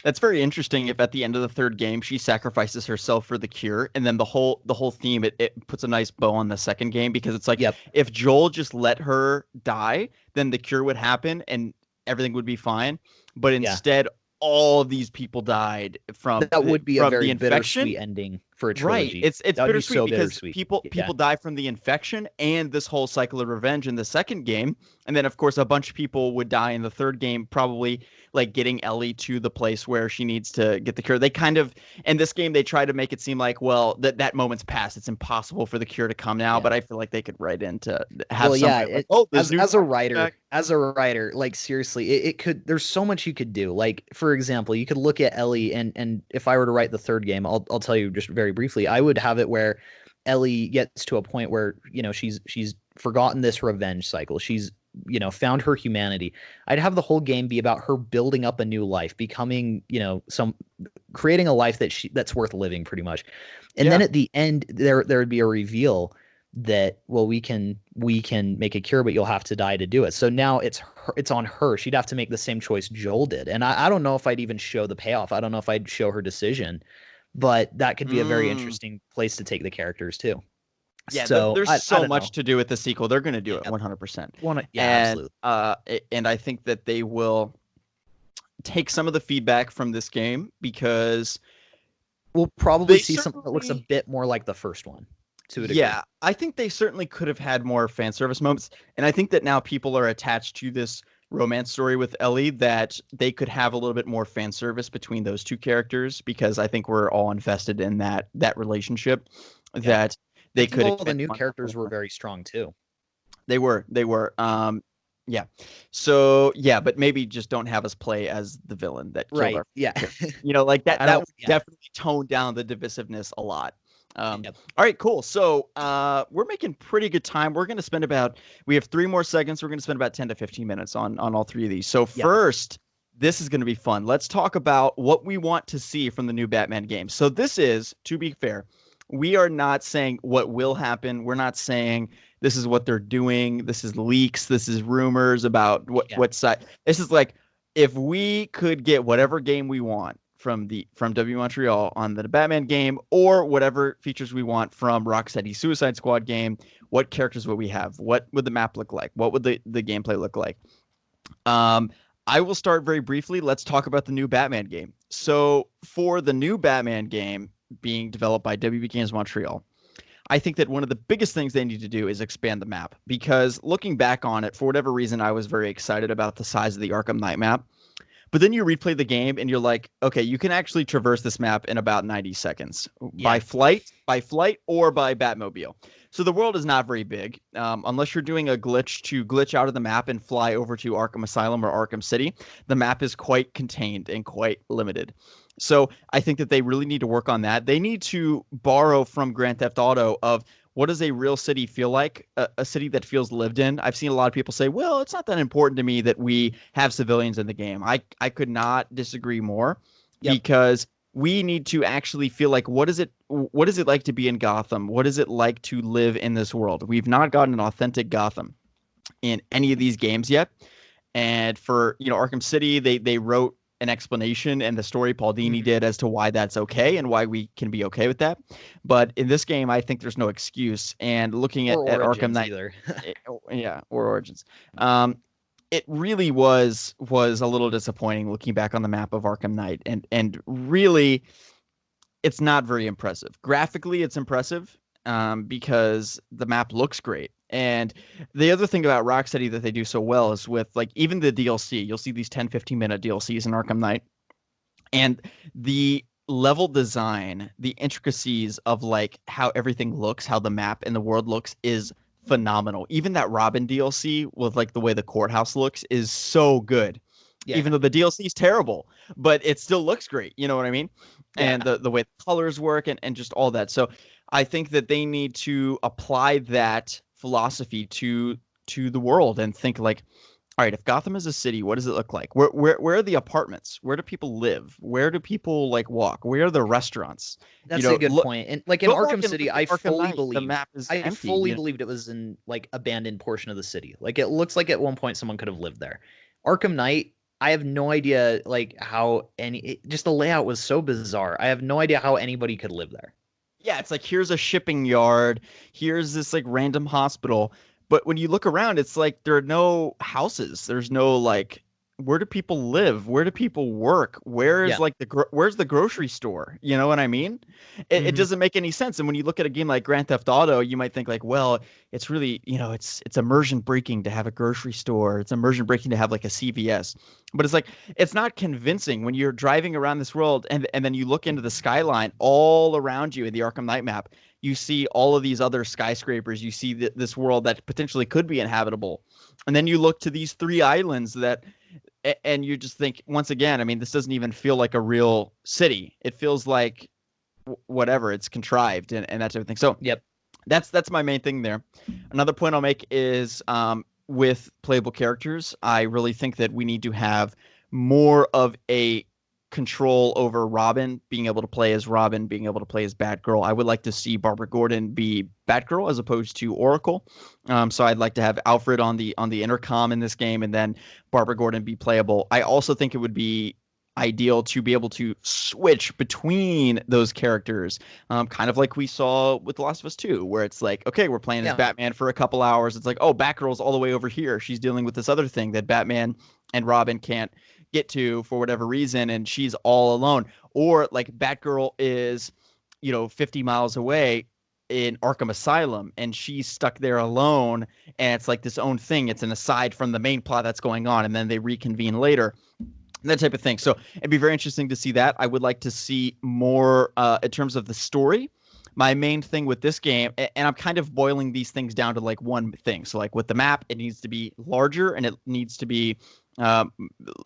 That's very interesting. If at the end of the third game she sacrifices herself for the cure, and then the whole theme it puts a nice bow on the second game, because it's like Yep. if Joel just let her die, then the cure would happen and everything would be fine. But Yeah. instead, all of these people died from That would be a from the very infection. bittersweet ending for a Right. trilogy. It's That would be bittersweet so because bittersweet. people Yeah. die from the infection and this whole cycle of revenge in the second game. And then of course a bunch of people would die in the third game, probably like getting Ellie to the place where she needs to get the cure. They kind of in this game they try to make it seem like, well, that moment's past. It's impossible for the cure to come now, Yeah. but I feel like they could write in to have Well, yeah, somebody like, oh, this new as a doctor's writer, back. like seriously, it could there's so much you could do. Like, for example, you could look at Ellie and if I were to write the third game, I'll tell you just very briefly, I would have it where Ellie gets to a point where, she's forgotten this revenge cycle. She's, found her humanity. I'd have the whole game be about her building up a new life, becoming, creating a life that's worth living pretty much. And then Yeah. at the end there would be a reveal that, well, we can make a cure, but you'll have to die to do it. So now it's on her. She'd have to make the same choice Joel did. And I don't know if I'd even show the payoff. I don't know if I'd show her decision, but that could be a very Mm. interesting place to take the characters too. Yeah, So there's I so don't know. much to do with the sequel. They're going to do it Yeah, 100%. yeah, absolutely. And I think that they will take some of the feedback from this game, because We'll probably they see something that looks a certainly, bit more like the first one to a degree. yeah, I think they certainly could have had more fan service moments. And I think that now people are attached to this romance story with Ellie, that they could have a little bit more fan service between those two characters, because I think we're all invested in that relationship, Yeah. that I they think could all the expand new upon that a characters little were more. very strong too. They were. Yeah. So yeah, but maybe just don't have us play as the villain that killed Right. our Yeah. character. Like that. I That don't would yeah. definitely tone down the divisiveness a lot. Yep. All right, cool. So we're making pretty good time. We have 3 more seconds. We're gonna spend about 10 to 15 minutes on all three of these. So Yep. first, this is gonna be fun. Let's talk about what we want to see from the new Batman game. So this is, to be fair, we are not saying what will happen. We're not saying this is what they're doing. This is leaks. This is rumors about Yeah. what side. This is like, if we could get whatever game we want from W Montreal on the Batman game, or whatever features we want from Rocksteady Suicide Squad game, what characters would we have? What would the map look like? What would the gameplay look like? I will start very briefly. Let's talk about the new Batman game. So for the new Batman game being developed by WB Games Montreal, I think that one of the biggest things they need to do is expand the map, because looking back on it, for whatever reason, I was very excited about the size of the Arkham Knight map. But then you replay the game and you're like, okay, you can actually traverse this map in about 90 seconds by Yeah. flight, or by Batmobile. So the world is not very big, unless you're doing a glitch to glitch out of the map and fly over to Arkham Asylum or Arkham City. The map is quite contained and quite limited. So I think that they really need to work on that. They need to borrow from Grand Theft Auto of, what does a real city feel like? A city that feels lived in. I've seen a lot of people say, well, it's not that important to me that we have civilians in the game. I could not disagree more, Yep. because we need to actually feel like, what is it like to be in Gotham? What is it like to live in this world? We've not gotten an authentic Gotham in any of these games yet. And for, Arkham City, they wrote an explanation and the story Paul Dini Mhm. did as to why that's okay and why we can be okay with that. But in this game, I think there's no excuse. And looking Or at Arkham Origins Knight, either. yeah, or Origins, it really was a little disappointing looking back on the map of Arkham Knight, and really, it's not very impressive. Graphically, it's impressive, because the map looks great. And the other thing about Rocksteady that they do so well is with, like, even the DLC. You'll see these 10, 15-minute DLCs in Arkham Knight, and the level design, the intricacies of like how everything looks, how the map and the world looks, is phenomenal. Even that Robin DLC with like the way the courthouse looks is so good. Yeah. Even though the DLC is terrible, but it still looks great. You know what I mean? Yeah. And the way the colors work, and just all that. So I think that they need to apply that philosophy to the world and think like, all right, if Gotham is a city, what does it look like? Where are the apartments? Where do people live? Where do people like walk? Where are the restaurants? That's a good point. And like in Go back Arkham and City, look at I Arkham fully Knight. The believed. map is I empty. fully believed it was in like abandoned portion of the city. Like it looks like at one point someone could have lived there. Arkham Knight, I have no idea like how just the layout was so bizarre. I have no idea how anybody could live there. Yeah, it's like here's a shipping yard, here's this like random hospital. But when you look around, it's like there are no houses. There's no like where do people live? Where do people work? Where is Yeah. like where's the grocery store? You know what I mean? It Hmm. doesn't make any sense. And when you look at a game like Grand Theft Auto, you might think like, well, it's really, it's immersion breaking to have a grocery store. It's immersion breaking to have like a CVS. But it's like it's not convincing when you're driving around this world and then you look into the skyline all around you in the Arkham Knight map. You see all of these other skyscrapers. You see this world that potentially could be inhabitable. And then you look to these three islands and you just think, once again, I mean, this doesn't even feel like a real city. It feels like whatever, it's contrived and that type of thing. So Yep. that's my main thing there. Another point I'll make is with playable characters, I really think that we need to have more of a control over Robin, being able to play as Robin, being able to play as Batgirl. I would like to see Barbara Gordon be Batgirl as opposed to Oracle. So I'd like to have Alfred on the intercom in this game, and then Barbara Gordon be playable. I also think it would be ideal to be able to switch between those characters, kind of like we saw with The Last of Us 2, where it's like, okay, we're playing as Yeah. Batman for a couple hours. It's like, oh, Batgirl's all the way over here. She's dealing with this other thing that Batman and Robin can't get to for whatever reason, and she's all alone. Or like Batgirl is, 50 miles away in Arkham Asylum, and she's stuck there alone, and it's like this own thing. It's an aside from the main plot that's going on, and then they reconvene later, that type of thing. So it'd be very interesting to see that. I would like to see more in terms of the story. My main thing with this game, and I'm kind of boiling these things down to like one thing. So like with the map, it needs to be larger, and it needs to be um,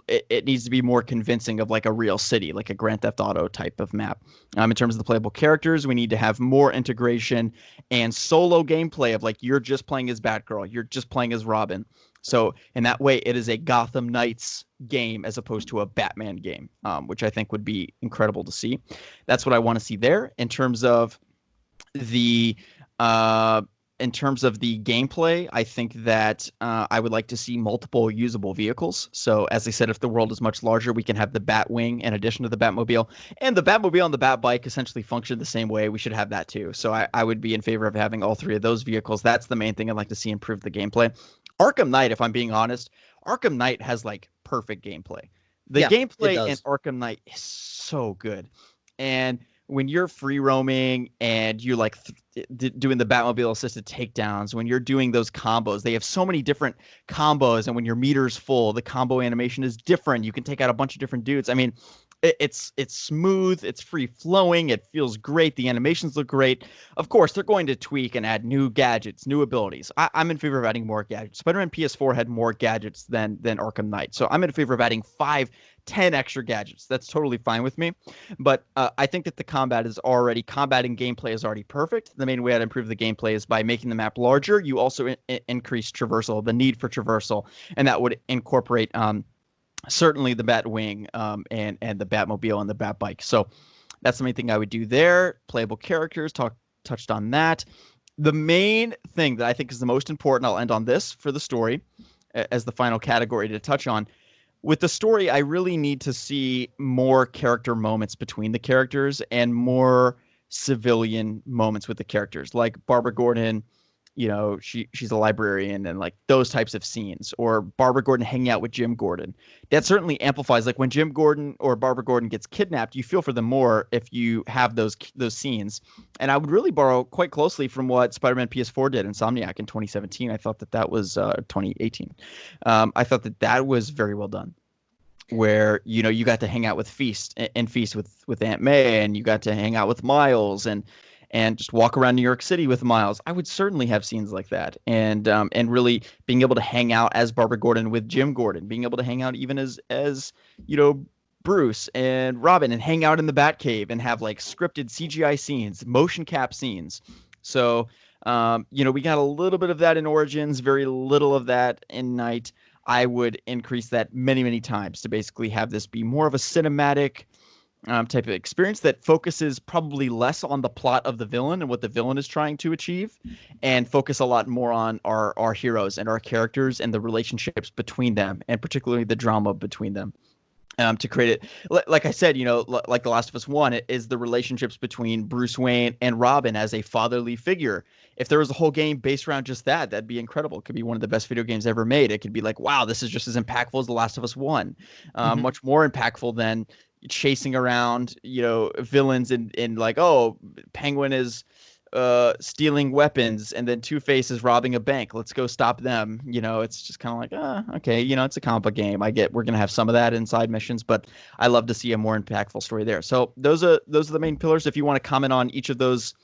it needs to be more convincing of like a real city, like a Grand Theft Auto type of map. In terms of the playable characters, we need to have more integration and solo gameplay of like you're just playing as Batgirl, you're just playing as Robin. So in that way, it is a Gotham Knights game as opposed to a Batman game, which I think would be incredible to see. That's what I want to see there the uh, in terms of the gameplay. I think that I would like to see multiple usable vehicles. So as I said, if the world is much larger, we can have the Batwing in addition to the Batmobile, and the Batmobile and the Batbike essentially function the same way. We should have that too. So I would be in favor of having all three of those vehicles. That's the main thing I'd like to see improve the gameplay. Arkham Knight, if I'm being honest, Arkham Knight has like perfect gameplay. The Yeah, it gameplay in does. Arkham Knight is so good. And when you're free roaming and you're like doing the Batmobile assisted takedowns, when you're doing those combos, they have so many different combos. And when your meter's full, the combo animation is different. You can take out a bunch of different dudes. I mean, it's smooth, it's free flowing, it feels great, the animations look great. Of course, they're going to tweak and add new gadgets, new abilities. I'm in favor of adding more gadgets. Spider-Man PS4 had more gadgets than Arkham Knight, so I'm in favor of adding 5-10 extra gadgets. That's totally fine with me. But I think that the combat and gameplay is already perfect. The main way I'd improve the gameplay is by making the map larger. You also increase traversal, the need for traversal, and that would incorporate certainly the Batwing, and the Batmobile and the Batbike. So that's the main thing I would do there. Playable characters, touched on that. The main thing that I think is the most important, I'll end on this for the story as the final category to touch on. With the story, I really need to see more character moments between the characters and more civilian moments with the characters, like Barbara Gordon. She's a librarian, and like those types of scenes, or Barbara Gordon hanging out with Jim Gordon. That certainly amplifies, like when Jim Gordon or Barbara Gordon gets kidnapped, you feel for them more if you have those scenes. And I would really borrow quite closely from what Spider-Man PS4 did, Insomniac, in 2017. I thought that was 2018. I thought that was very well done, where you got to hang out with Feast with Aunt May, and you got to hang out with Miles, and just walk around New York City with Miles. I would certainly have scenes like that, and really being able to hang out as Barbara Gordon with Jim Gordon, being able to hang out even as Bruce and Robin, and hang out in the Batcave and have like scripted CGI scenes, motion cap scenes. So we got a little bit of that in Origins, very little of that in Night. I would increase that many, many times to basically have this be more of a cinematic type of experience that focuses probably less on the plot of the villain and what the villain is trying to achieve, and focus a lot more on our heroes and our characters and the relationships between them, and particularly the drama between them. To create it, like I said, like The Last of Us One, it is the relationships between Bruce Wayne and Robin as a fatherly figure. If there was a whole game based around just that, that'd be incredible. It could be one of the best video games ever made. It could be like, wow, this is just as impactful as The Last of Us One, Mhm. much more impactful than chasing around, villains in like, oh, Penguin is stealing weapons, and then Two-Face is robbing a bank. Let's go stop them. It's just kind of like, okay, it's a comic book game. I get we're gonna have some of that in side missions, but I love to see a more impactful story there. So those are the main pillars. If you want to comment on each of those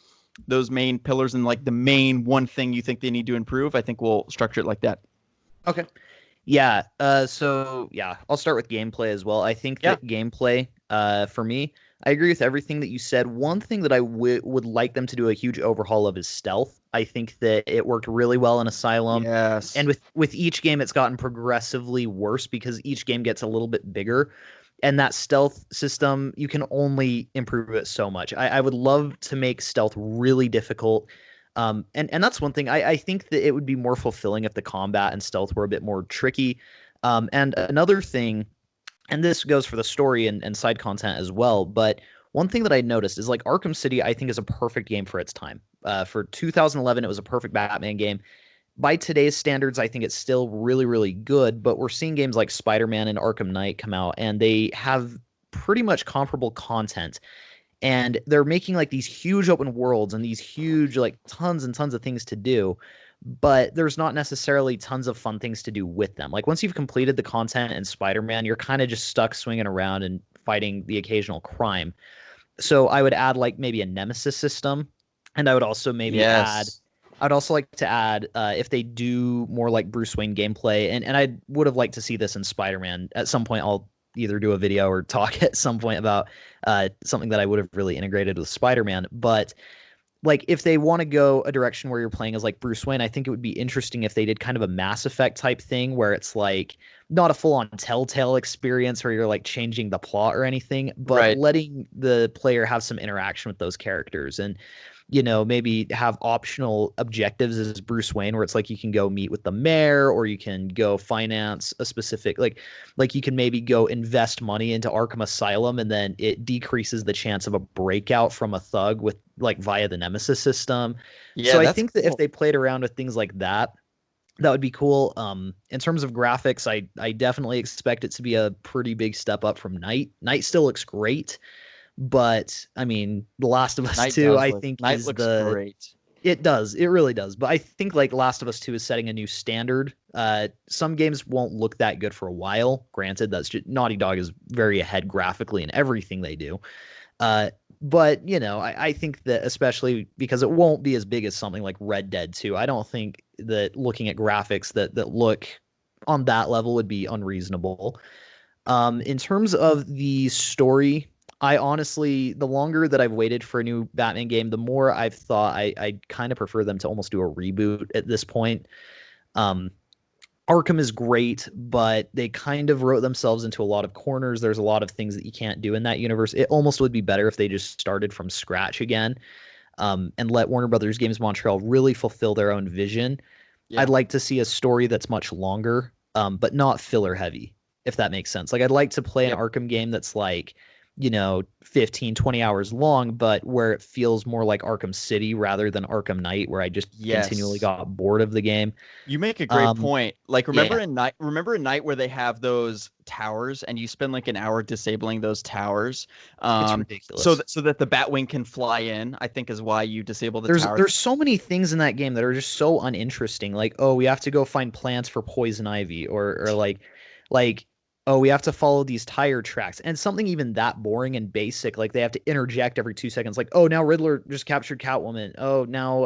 main pillars and like the main one thing you think they need to improve, I think we'll structure it like that. Okay. Yeah. So yeah, I'll start with gameplay as well. I think Yeah. that gameplay, for me, I agree with everything that you said. One thing that I would like them to do a huge overhaul of is stealth. I think that it worked really well in Asylum, and Yes. with each game, it's gotten progressively worse because each game gets a little bit bigger. And that stealth system, you can only improve it so much. I would love to make stealth really difficult. And that's one thing. I think that it would be more fulfilling if the combat and stealth were a bit more tricky. And another thing, and this goes for the story and side content as well, but one thing that I noticed is like Arkham City, I think is a perfect game for its time. For 2011, it was a perfect Batman game. By today's standards, I think it's still really, really good, but we're seeing games like Spider-Man and Arkham Knight come out, and they have pretty much comparable content, and they're making like these huge open worlds and these huge like tons and tons of things to do, but there's not necessarily tons of fun things to do with them. Like once you've completed the content in Spider-Man, you're kind of just stuck swinging around and fighting the occasional crime. So I would add like maybe a nemesis system, and I would also maybe add Yes. I'd also like to add, if they do more like Bruce Wayne gameplay, and I would have liked to see this in Spider-Man. At some point, I'll either do a video or talk at some point about something that I would have really integrated with Spider-Man. But like, if they want to go a direction where you're playing as like Bruce Wayne, I think it would be interesting if they did kind of a Mass Effect type thing where it's like not a full-on Telltale experience where you're like changing the plot or anything, but Right. letting the player have some interaction with those characters. And maybe have optional objectives as Bruce Wayne, where it's like you can go meet with the mayor, or you can go finance a specific like you can maybe go invest money into Arkham Asylum, and then it decreases the chance of a breakout from a thug with like via the Nemesis system. So Yeah, I that's think that if cool. they played around with things like that, that would be cool. In terms of graphics, I definitely expect it to be a pretty big step up from Night. Night still looks great, but I mean, The Last of Us 2, I think Night is looks the great. it does. It really does. But I think like Last of Us 2 is setting a new standard. Some games won't look that good for a while. Granted, that's just Naughty Dog is very ahead graphically in everything they do. Uh, but I think that especially because it won't be as big as something like Red Dead 2, I don't think that looking at graphics that look on that level would be unreasonable. In terms of the story, I honestly, the longer that I've waited for a new Batman game, the more I've thought I kind of prefer them to almost do a reboot at this point. Um, Arkham is great, but they kind of wrote themselves into a lot of corners. There's a lot of things that you can't do in that universe. It almost would be better if they just started from scratch again, and let Warner Brothers Games Montreal really fulfill their own vision. I'd Yeah. like to see a story that's much longer, but not filler heavy, if that makes sense. Like I'd like to play an Yep. Arkham game that's like, 15, 20 hours long, but where it feels more like Arkham City rather than Arkham Knight, where I just continually Yes. got bored of the game. You make a great Um, point. Like yeah, remember in Night where they have those towers and you spend like an hour disabling those towers. it's So ridiculous. that the Batwing can fly in, I think is why you disable the There's towers. there's so many things in that game that are just so uninteresting. Like, oh, we have to go find plants for poison ivy, or like oh, we have to follow these tire tracks. And something even that boring and basic, like they have to interject every 2 seconds, like, oh, now Riddler just captured Catwoman. Oh, now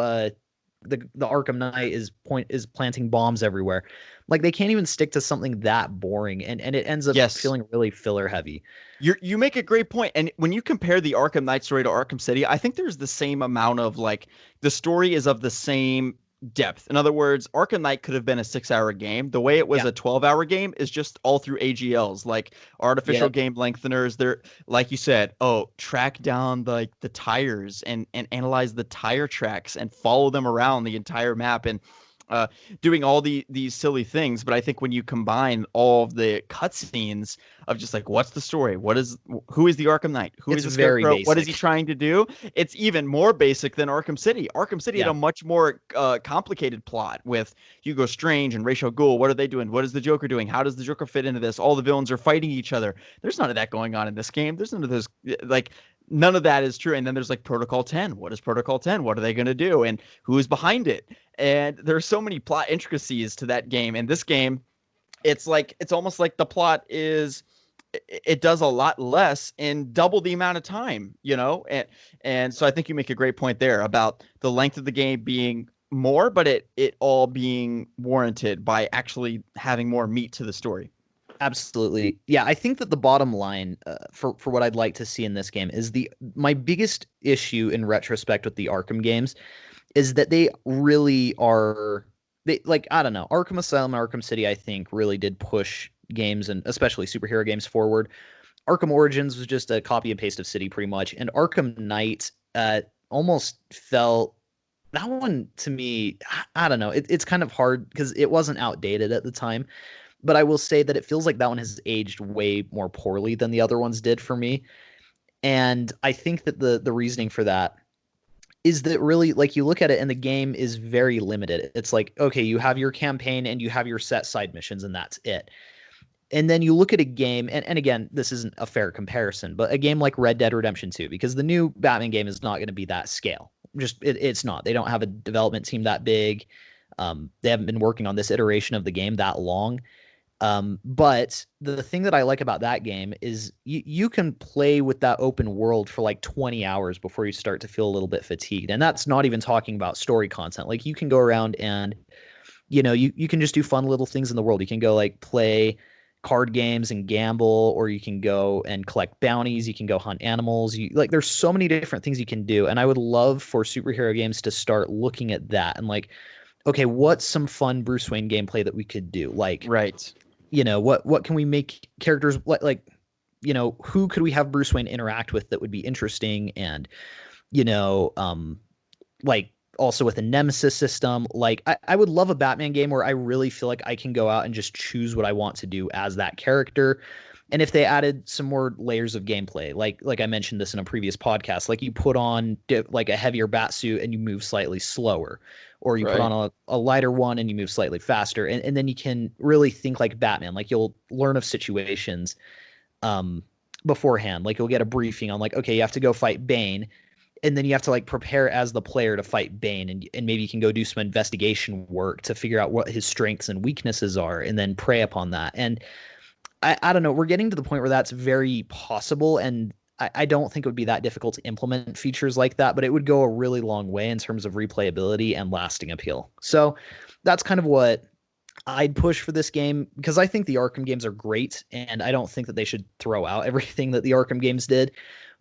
the Arkham Knight is planting bombs everywhere. Like they can't even stick to something that boring, and it ends up Yes. feeling really filler heavy. You make a great point. And when you compare the Arkham Knight story to Arkham City, I think there's the same amount of like the story is of the same depth. In other words, Arkham Knight could have been a 6-hour game. The way it was Yeah. a 12-hour game is just all through AGLs, like artificial Yep. game lengtheners. They're like you said, oh, track down the tires and analyze the tire tracks and follow them around the entire map and uh, doing all these silly things. But I think when you combine all of the cutscenes of just like, what's the story? Who is the Arkham Knight? Who It's is the very Scarecrow? What is he basic. trying to do? It's even more basic than Arkham City. Arkham City had Yeah. a much more complicated plot with Hugo Strange and Ra's al Ghul. What are they doing? What is the Joker doing? How does the Joker fit into this? All the villains are fighting each other. There's none of that going on in this game. There's none of those like none of that is true. And then there's like Protocol 10. What is Protocol 10? What are they going to do? And who is behind it? And there's so many plot intricacies to that game. And this game, it's almost like the plot is it does a lot less in double the amount of time, and so I think you make a great point there about the length of the game being more, but it all being warranted by actually having more meat to the story. Absolutely. Yeah, I think that the bottom line for what I'd like to see in this game is my biggest issue in retrospect with the Arkham games is that they really are I don't know, Arkham Asylum and Arkham City I think really did push games and especially superhero games forward. Arkham Origins was just a copy and paste of City pretty much, and Arkham Knight almost felt that one to me. I don't know. It's kind of hard because it wasn't outdated at the time, but I will say that it feels like that one has aged way more poorly than the other ones did for me. And I think that the reasoning for that is that really, like, you look at it and the game is very limited. It's like, okay, you have your campaign and you have your set side missions and that's it. And then you look at a game, and again, this isn't a fair comparison, but a game like Red Dead Redemption 2, because the new Batman game is not going to be that scale. It's not. They don't have a development team that big. They haven't been working on this iteration of the game that long. But the thing that I like about that game is you can play with that open world for like 20 hours before you start to feel a little bit fatigued. And that's not even talking about story content. Like, you can go around and, you can just do fun little things in the world. You can go like play card games and gamble, or you can go and collect bounties. You can go hunt animals. There's so many different things you can do. And I would love for superhero games to start looking at that and like, okay, what's some fun Bruce Wayne gameplay that we could do? Like, Right. What can we make characters like, who could we have Bruce Wayne interact with that would be interesting? And, like, also with a nemesis system, like I would love a Batman game where I really feel like I can go out and just choose what I want to do as that character. And if they added some more layers of gameplay, like I mentioned this in a previous podcast, like you put on like a heavier bat suit and you move slightly slower, or you put Right. on a lighter one and you move slightly faster. And then you can really think like Batman, like you'll learn of situations beforehand. Like you'll get a briefing on like, okay, you have to go fight Bane. And then you have to like prepare as the player to fight Bane, and maybe you can go do some investigation work to figure out what his strengths and weaknesses are and then prey upon that. And I don't know, we're getting to the point where that's very possible, and I don't think it would be that difficult to implement features like that, but it would go a really long way in terms of replayability and lasting appeal. So that's kind of what I'd push for this game, because I think the Arkham games are great, and I don't think that they should throw out everything that the Arkham games did.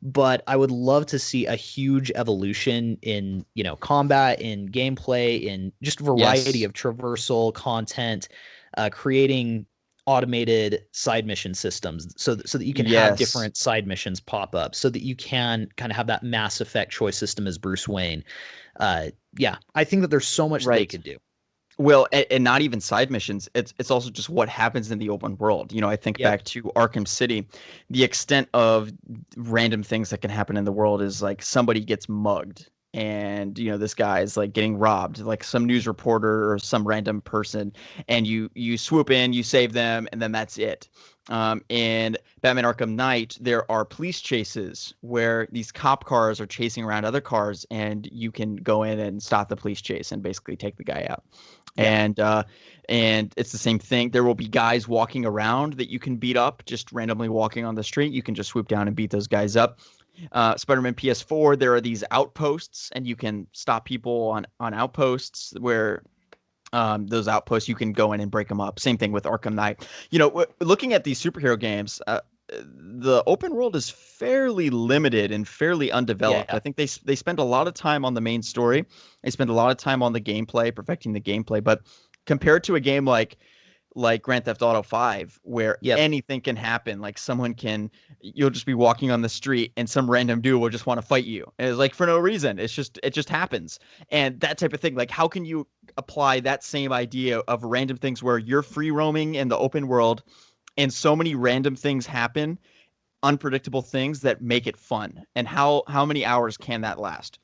But I would love to see a huge evolution in, combat, in gameplay, in just variety Yes. of traversal content, creating automated side mission systems so that you can have Yes. different side missions pop up, so that you can kind of have that Mass Effect choice system as Bruce Wayne. Yeah, I think that there's so much that they Right. could do. Well, and not even side missions. It's also just what happens in the open world. I think Yep. back to Arkham City, the extent of random things that can happen in the world is like somebody gets mugged, and this guy is like getting robbed, like some news reporter or some random person, and you swoop in, you save them, and then that's it. In Batman Arkham Knight, there are police chases where these cop cars are chasing around other cars, and you can go in and stop the police chase and basically take the guy out. Yeah. And it's the same thing. There will be guys walking around that you can beat up, just randomly walking on the street. You can just swoop down and beat those guys up. Spider-Man PS4, there are these outposts, and you can stop people on outposts where those outposts, you can go in and break them up. Same thing with Arkham Knight. Looking at these superhero games, the open world is fairly limited and fairly undeveloped. Yeah. I think they spend a lot of time on the main story. They spend a lot of time on the gameplay, perfecting the gameplay. But compared to a game like Grand Theft Auto 5, where Yep. anything can happen. Like you'll just be walking on the street and some random dude will just want to fight you. And it's like for no reason. It just happens. And that type of thing. Like, how can you apply that same idea of random things where you're free roaming in the open world and so many random things happen, unpredictable things that make it fun? And how many hours can that last?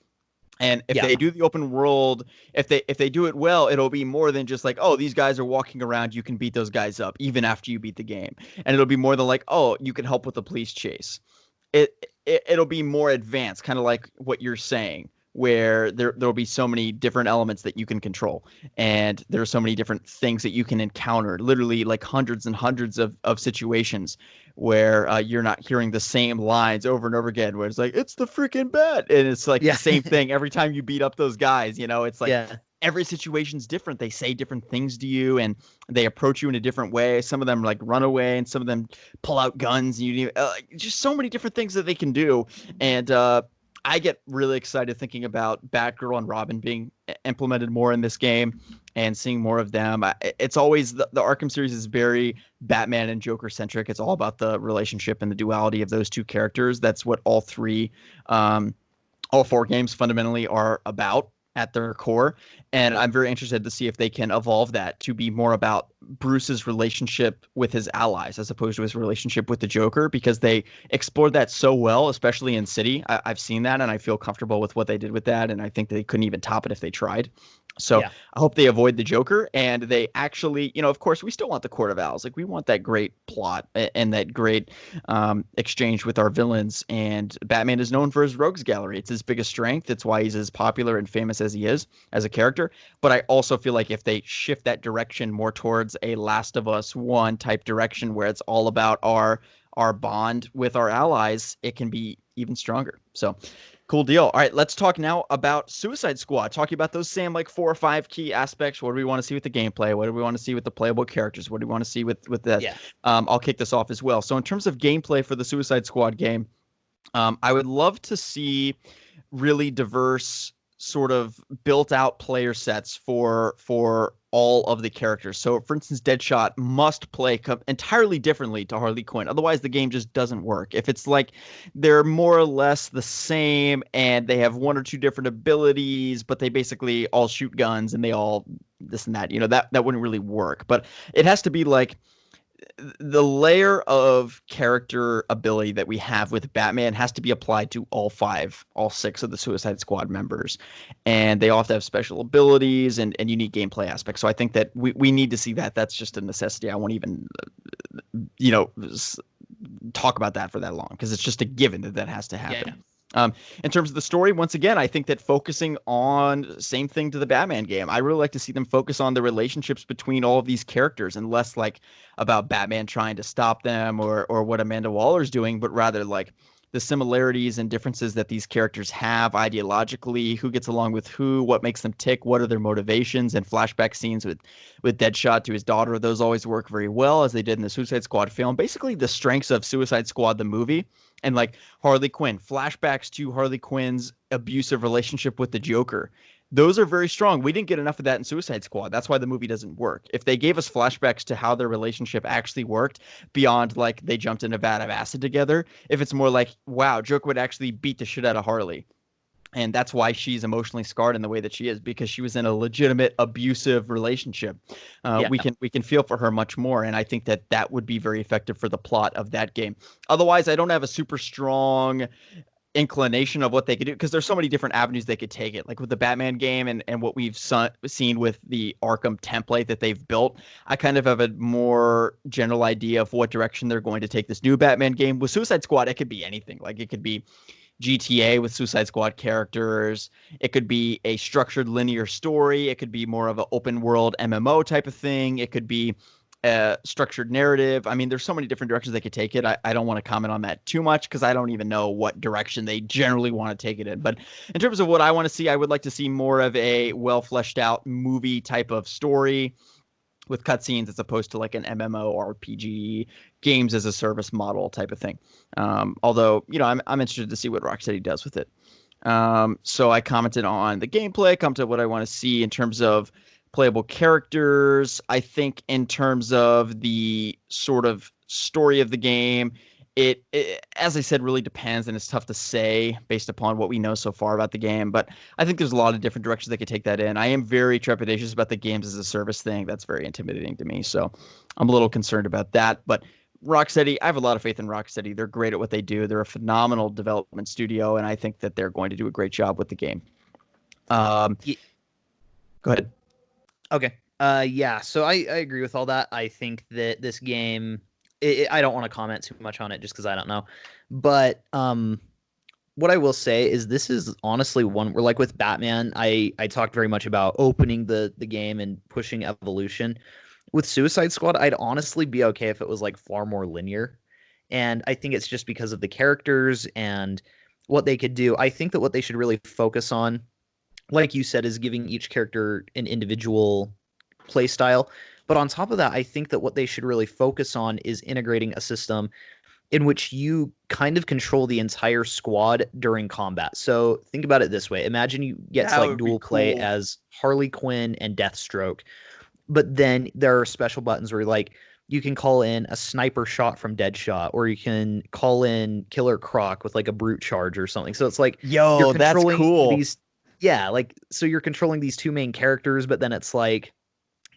And if Yeah. they do the open world, if they do it well, it'll be more than just like, oh, these guys are walking around, you can beat those guys up even after you beat the game. And it'll be more than like, oh, you can help with the police chase. It'll be more advanced, kind of like what you're saying, where there'll be so many different elements that you can control, and there are so many different things that you can encounter, literally like hundreds and hundreds of situations where you're not hearing the same lines over and over again, where it's like, it's the freaking bat, and it's like Yeah. the same thing every time you beat up those guys. It's like Yeah. every situation's different. They say different things to you, and they approach you in a different way. Some of them like run away, and some of them pull out guns. And just so many different things that they can do. And I get really excited thinking about Batgirl and Robin being implemented more in this game and seeing more of them. It's always the Arkham series is very Batman and Joker centric. It's all about the relationship and the duality of those two characters. That's what all four games fundamentally are about at their core. And I'm very interested to see if they can evolve that to be more about Bruce's relationship with his allies as opposed to his relationship with the Joker, because they explored that so well, especially in City. I've seen that and I feel comfortable with what they did with that. And I think they couldn't even top it if they tried. So Yeah. I hope they avoid the Joker and they actually, of course, we still want the Court of Owls. Like, we want that great plot and that great exchange with our villains. And Batman is known for his rogues gallery. It's his biggest strength. It's why he's as popular and famous as he is as a character. But I also feel like if they shift that direction more towards a Last of Us 1 type direction where it's all about our bond with our allies, it can be even stronger. So cool deal. All right, let's talk now about Suicide Squad. Talking about those same like 4 or 5 key aspects. What do we want to see with the gameplay? What do we want to see with the playable characters? What do we want to see with that? Yeah. I'll kick this off as well. So in terms of gameplay for the Suicide Squad game, I would love to see really diverse, sort of built out player sets for all of the characters. So for instance, Deadshot must play entirely differently to Harley Quinn. Otherwise the game just doesn't work. If it's like they're more or less the same and they have 1 or 2 different abilities, but they basically all shoot guns and they all this and that, that wouldn't really work. But it has to be like the layer of character ability that we have with Batman has to be applied to all 6 of the Suicide Squad members. And they all have to have special abilities and unique gameplay aspects. So I think that we need to see that. That's just a necessity. I won't even, talk about that for that long, because it's just a given that has to happen. Yeah. In terms of the story, once again, I think that focusing on same thing to the Batman game, I really like to see them focus on the relationships between all of these characters and less like about Batman trying to stop them or what Amanda Waller's doing, but rather like the similarities and differences that these characters have ideologically, who gets along with who, what makes them tick, what are their motivations, and flashback scenes with Deadshot to his daughter. Those always work very well, as they did in the Suicide Squad film. Basically, the strengths of Suicide Squad, the movie, and like Harley Quinn, flashbacks to Harley Quinn's abusive relationship with the Joker. Those are very strong. We didn't get enough of that in Suicide Squad. That's why the movie doesn't work. If they gave us flashbacks to how their relationship actually worked beyond like they jumped in a vat of acid together, if it's more like, wow, Joker would actually beat the shit out of Harley. And that's why she's emotionally scarred in the way that she is, because she was in a legitimate abusive relationship. We can feel for her much more. And I think that would be very effective for the plot of that game. Otherwise, I don't have a super strong inclination of what they could do, because there's so many different avenues they could take it, like with the Batman game and what we've seen with the Arkham template that they've built. I kind of have a more general idea of what direction they're going to take this new Batman game. With Suicide Squad, it could be anything. Like, it could be GTA with Suicide Squad characters. It could be a structured linear story. It could be more of an open world MMO type of thing. It could be a structured narrative. I mean, there's so many different directions they could take it. I don't want to comment on that too much, because I don't even know what direction they generally want to take it in. But in terms of what I want to see, I would like to see more of a well fleshed out movie type of story. with cutscenes as opposed to like an MMORPG games as a service model type of thing. Although, I'm interested to see what Rocksteady does with it. So I commented on the gameplay, commented what I want to see in terms of playable characters. I think in terms of the sort of story of the game, it, as I said, really depends, and it's tough to say based upon what we know so far about the game. But I think there's a lot of different directions they could take that in. I am very trepidatious about the games as a service thing. That's very intimidating to me. So I'm a little concerned about that. But Rocksteady, I have a lot of faith in Rocksteady. They're great at what they do. They're a phenomenal development studio, and I think that they're going to do a great job with the game. Ye- Go ahead. Okay. Yeah. So I agree with all that. I think that this game, I don't want to comment too much on it just because I don't know. But what I will say is this is honestly one where, like with Batman, I talked very much about opening the game and pushing evolution. With Suicide Squad, I'd honestly be okay if it was like far more linear. And I think it's just because of the characters and what they could do. I think that what they should really focus on, like you said, is giving each character an individual play style. But on top of that, I think that what they should really focus on is integrating a system in which you kind of control the entire squad during combat. So think about it this way. Imagine you get to That like would be dual play cool. as Harley Quinn and Deathstroke, but then there are special buttons where like you can call in a sniper shot from Deadshot, or you can call in Killer Croc with like a brute charge or something. So it's like you're Yo, that's controlling cool. these, yeah, like so you're controlling these two main characters, but then it's like,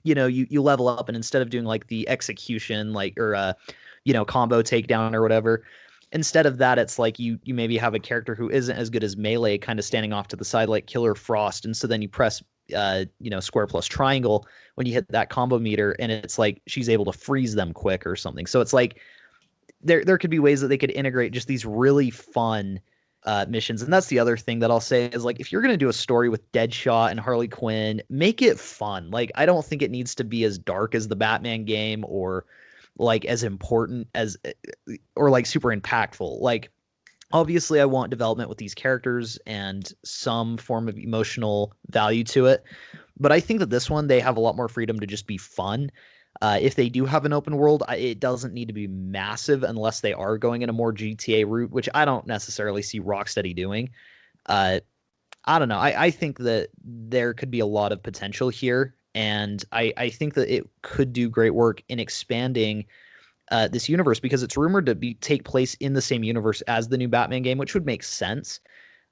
you level up, and instead of doing like the execution, like, or combo takedown or whatever, instead of that, it's like you maybe have a character who isn't as good as melee kind of standing off to the side like Killer Frost, and so then you press square plus triangle when you hit that combo meter, and it's like she's able to freeze them quick or something. So it's like there could be ways that they could integrate just these really fun missions. And that's the other thing that I'll say is, like, if you're going to do a story with Deadshot and Harley Quinn, make it fun. Like, I don't think it needs to be as dark as the Batman game, or like as important as, or like super impactful. Like, obviously I want development with these characters and some form of emotional value to it, but I think that this one, they have a lot more freedom to just be fun. If they do have an open world, it doesn't need to be massive unless they are going in a more GTA route, which I don't necessarily see Rocksteady doing. Uh, I don't know. I think that there could be a lot of potential here, and I think that it could do great work in expanding this universe, because it's rumored to take place in the same universe as the new Batman game, which would make sense.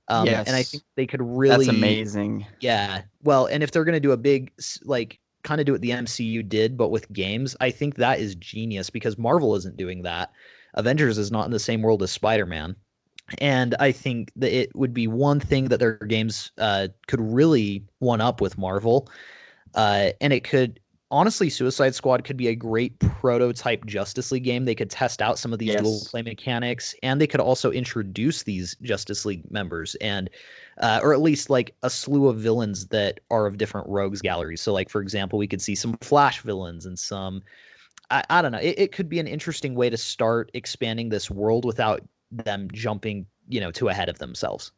And I think Yes, they could that's really, amazing. yeah. Well, and if they're going to do a big, like, kind of do what the MCU did, but with games, I think that is genius, because Marvel isn't doing that. Avengers is not in the same world as Spider-Man. And I think that it would be one thing that their games could really one up with Marvel. And it could, honestly, Suicide Squad could be a great prototype Justice League game. They could test out some of these dual Yes. play mechanics, and they could also introduce these Justice League members, and or at least like a slew of villains that are of different rogues galleries. So, like, for example, we could see some Flash villains and some, I don't know. It could be an interesting way to start expanding this world without them jumping, too ahead of themselves.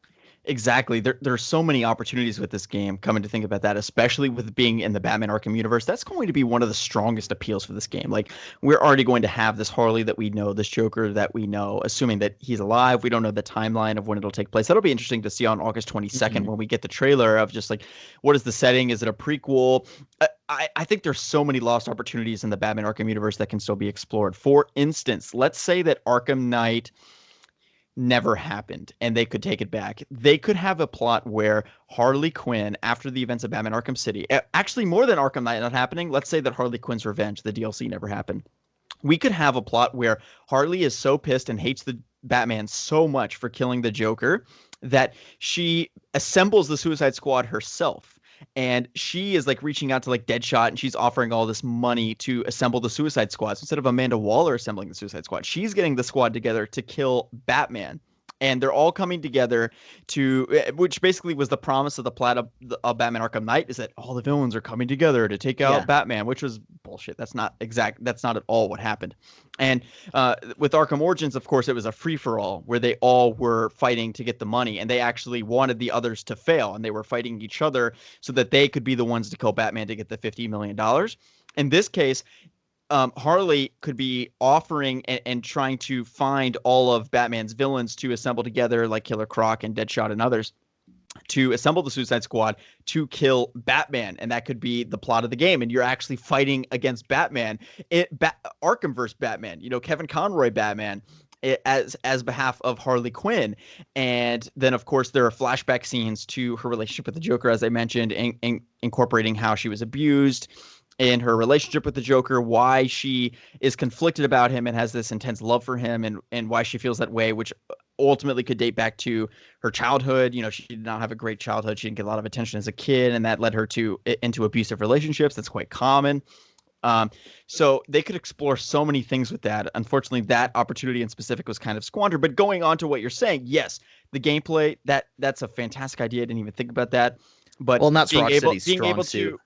Exactly. There's so many opportunities with this game, coming to think about that, especially with being in the Batman Arkham universe. That's going to be one of the strongest appeals for this game. Like, we're already going to have this Harley that we know, this Joker that we know, assuming that he's alive. We don't know the timeline of when it'll take place. That'll be interesting to see on August 22nd Mhm. when we get the trailer of just like, what is the setting? Is it a prequel? I think there's so many lost opportunities in the Batman Arkham universe that can still be explored. For instance, let's say that Arkham Knight never happened and they could take it back. They could have a plot where Harley Quinn, after the events of Batman Arkham City, actually more than Arkham Knight not happening, let's say that Harley Quinn's Revenge, the DLC, never happened. We could have a plot where Harley is so pissed and hates the Batman so much for killing the Joker that she assembles the Suicide Squad herself. And she is like reaching out to like Deadshot, and she's offering all this money to assemble the Suicide Squad. So instead of Amanda Waller assembling the Suicide Squad, she's getting the squad together to kill Batman. And they're all coming together to, which basically was the promise of the plot of Batman Arkham Knight, is that all the villains are coming together to take out Yeah. Batman, which was bullshit. That's not exact. That's not at all what happened. And with Arkham Origins, of course, it was a free for all where they all were fighting to get the money, and they actually wanted the others to fail, and they were fighting each other so that they could be the ones to kill Batman to get the $50 million. In this case, Harley could be offering and trying to find all of Batman's villains to assemble together, like Killer Croc and Deadshot and others, to assemble the Suicide Squad to kill Batman, and that could be the plot of the game. And you're actually fighting against Batman, Arkhamverse Batman, Kevin Conroy Batman, as behalf of Harley Quinn. And then, of course, there are flashback scenes to her relationship with the Joker, as I mentioned, incorporating how she was abused in her relationship with the Joker, why she is conflicted about him and has this intense love for him, and why she feels that way, which ultimately could date back to her childhood. She did not have a great childhood. She didn't get a lot of attention as a kid, and that led her into abusive relationships. That's quite common. So they could explore so many things with that. Unfortunately, that opportunity in specific was kind of squandered. But going on to what you're saying, yes, the gameplay, that's a fantastic idea. I didn't even think about that. But well, and that's Rocksteady's strong suit.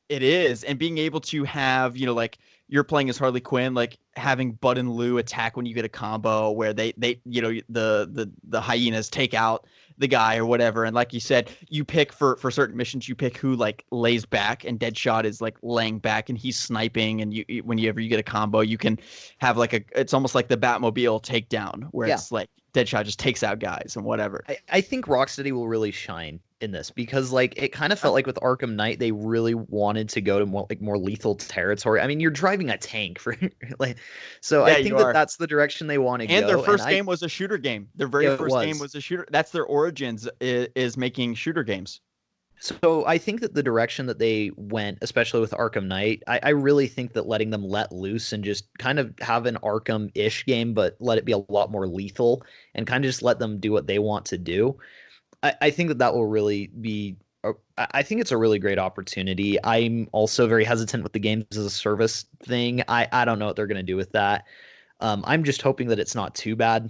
It is, and being able to have, like you're playing as Harley Quinn, like having Bud and Lou attack when you get a combo where they the hyenas take out the guy or whatever, and like you said, you pick for certain missions, you pick who like lays back, and Deadshot is like laying back and he's sniping, and whenever you get a combo, you can have it's almost like the Batmobile takedown where it's like Deadshot just takes out guys and whatever. I think Rocksteady will really shine in this because it kind of felt like with Arkham Knight they really wanted to go to more lethal territory. I mean, you're driving a tank for so I think that's the direction they want to go. And their first game was a shooter game. Their very first game was a shooter. That's their origins, is making shooter games. So I think that the direction that they went, especially with Arkham Knight, I really think that letting them let loose and just kind of have an Arkham-ish game, but let it be a lot more lethal and kind of just let them do what they want to do. I think that will really be I think it's a really great opportunity. I'm also very hesitant with the games as a service thing. I don't know what they're going to do with that. I'm just hoping that it's not too bad.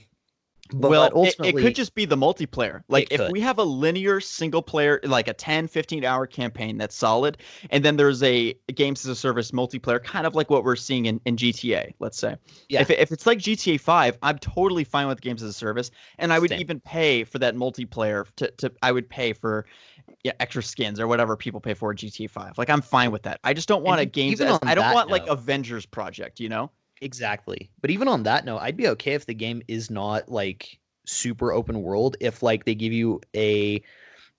But ultimately, it could just be the multiplayer. Like if we have a linear single player, like a 10-15 hour campaign that's solid, and then there's a games as a service multiplayer, kind of like what we're seeing in GTA, let's say. Yeah. If it's like GTA 5, I'm totally fine with games as a service, and I would even pay for that multiplayer I would pay for extra skins or whatever people pay for GTA 5. Like I'm fine with that. I just don't want I don't want like Avengers Project, Exactly. But even on that note, I'd be okay if the game is not like super open world, if like they give you a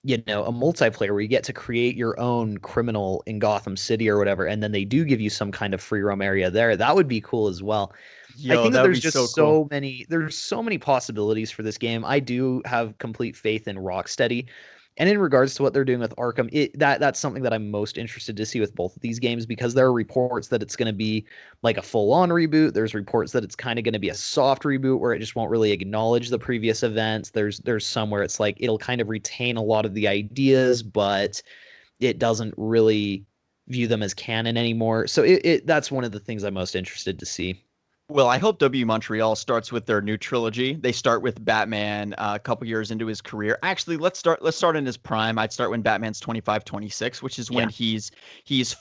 multiplayer where you get to create your own criminal in Gotham City or whatever, and then they do give you some kind of free roam area there. That would be cool as well. I think that there's just there's so many possibilities for this game. I do have complete faith in Rocksteady. And in regards to what they're doing with Arkham, that's something that I'm most interested to see with both of these games, because there are reports that it's going to be like a full-on reboot. There's reports that it's kind of going to be a soft reboot where it just won't really acknowledge the previous events. There's some where it's like it'll kind of retain a lot of the ideas, but it doesn't really view them as canon anymore. So that's one of the things I'm most interested to see. Well, I hope W Montreal starts with their new trilogy. They start with Batman a couple years into his career. Actually, let's start in his prime. I'd start when Batman's 25, 26, which is when he's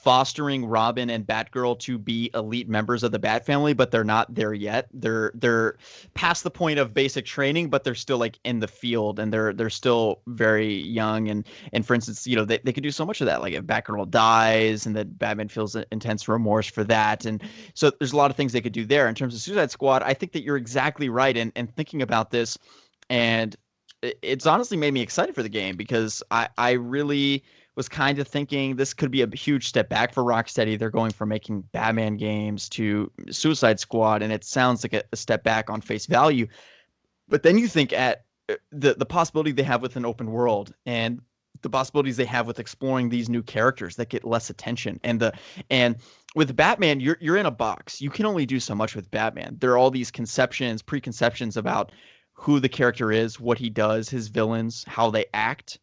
fostering Robin and Batgirl to be elite members of the Bat family, but they're not there yet. They're past the point of basic training, but they're still like in the field, and they're still very young. And for instance, they could do so much of that. Like if Batgirl dies, and that Batman feels intense remorse for that, and so there's a lot of things they could do there. In terms of Suicide Squad, I think that you're exactly right. And thinking about this, and it's honestly made me excited for the game, because I really was kind of thinking this could be a huge step back for Rocksteady. They're going from making Batman games to Suicide Squad, and it sounds like a step back on face value. But then you think at the possibility they have with an open world, and the possibilities they have with exploring these new characters that get less attention, and with Batman, you're in a box. You can only do so much with Batman. There are all these preconceptions about who the character is, what he does, his villains, how they act.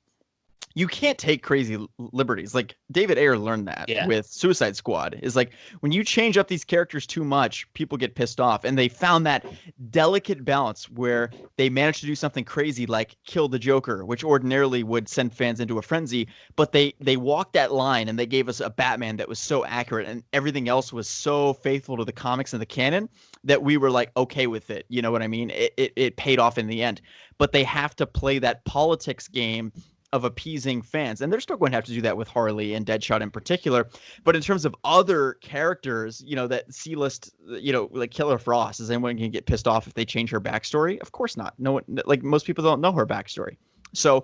You can't take crazy liberties. Like David Ayer learned that with Suicide Squad. Is like when you change up these characters too much, people get pissed off. And they found that delicate balance where they managed to do something crazy like kill the Joker, which ordinarily would send fans into a frenzy. But they walked that line, and they gave us a Batman that was so accurate, and everything else was so faithful to the comics and the canon that we were like okay with it. You know what I mean? It paid off in the end. But they have to play that politics game of appeasing fans, and they're still going to have to do that with Harley and Deadshot in particular. But in terms of other characters, that C-list, like Killer Frost, is anyone going to get pissed off if they change her backstory? Of course not. No one, like most people don't know her backstory. So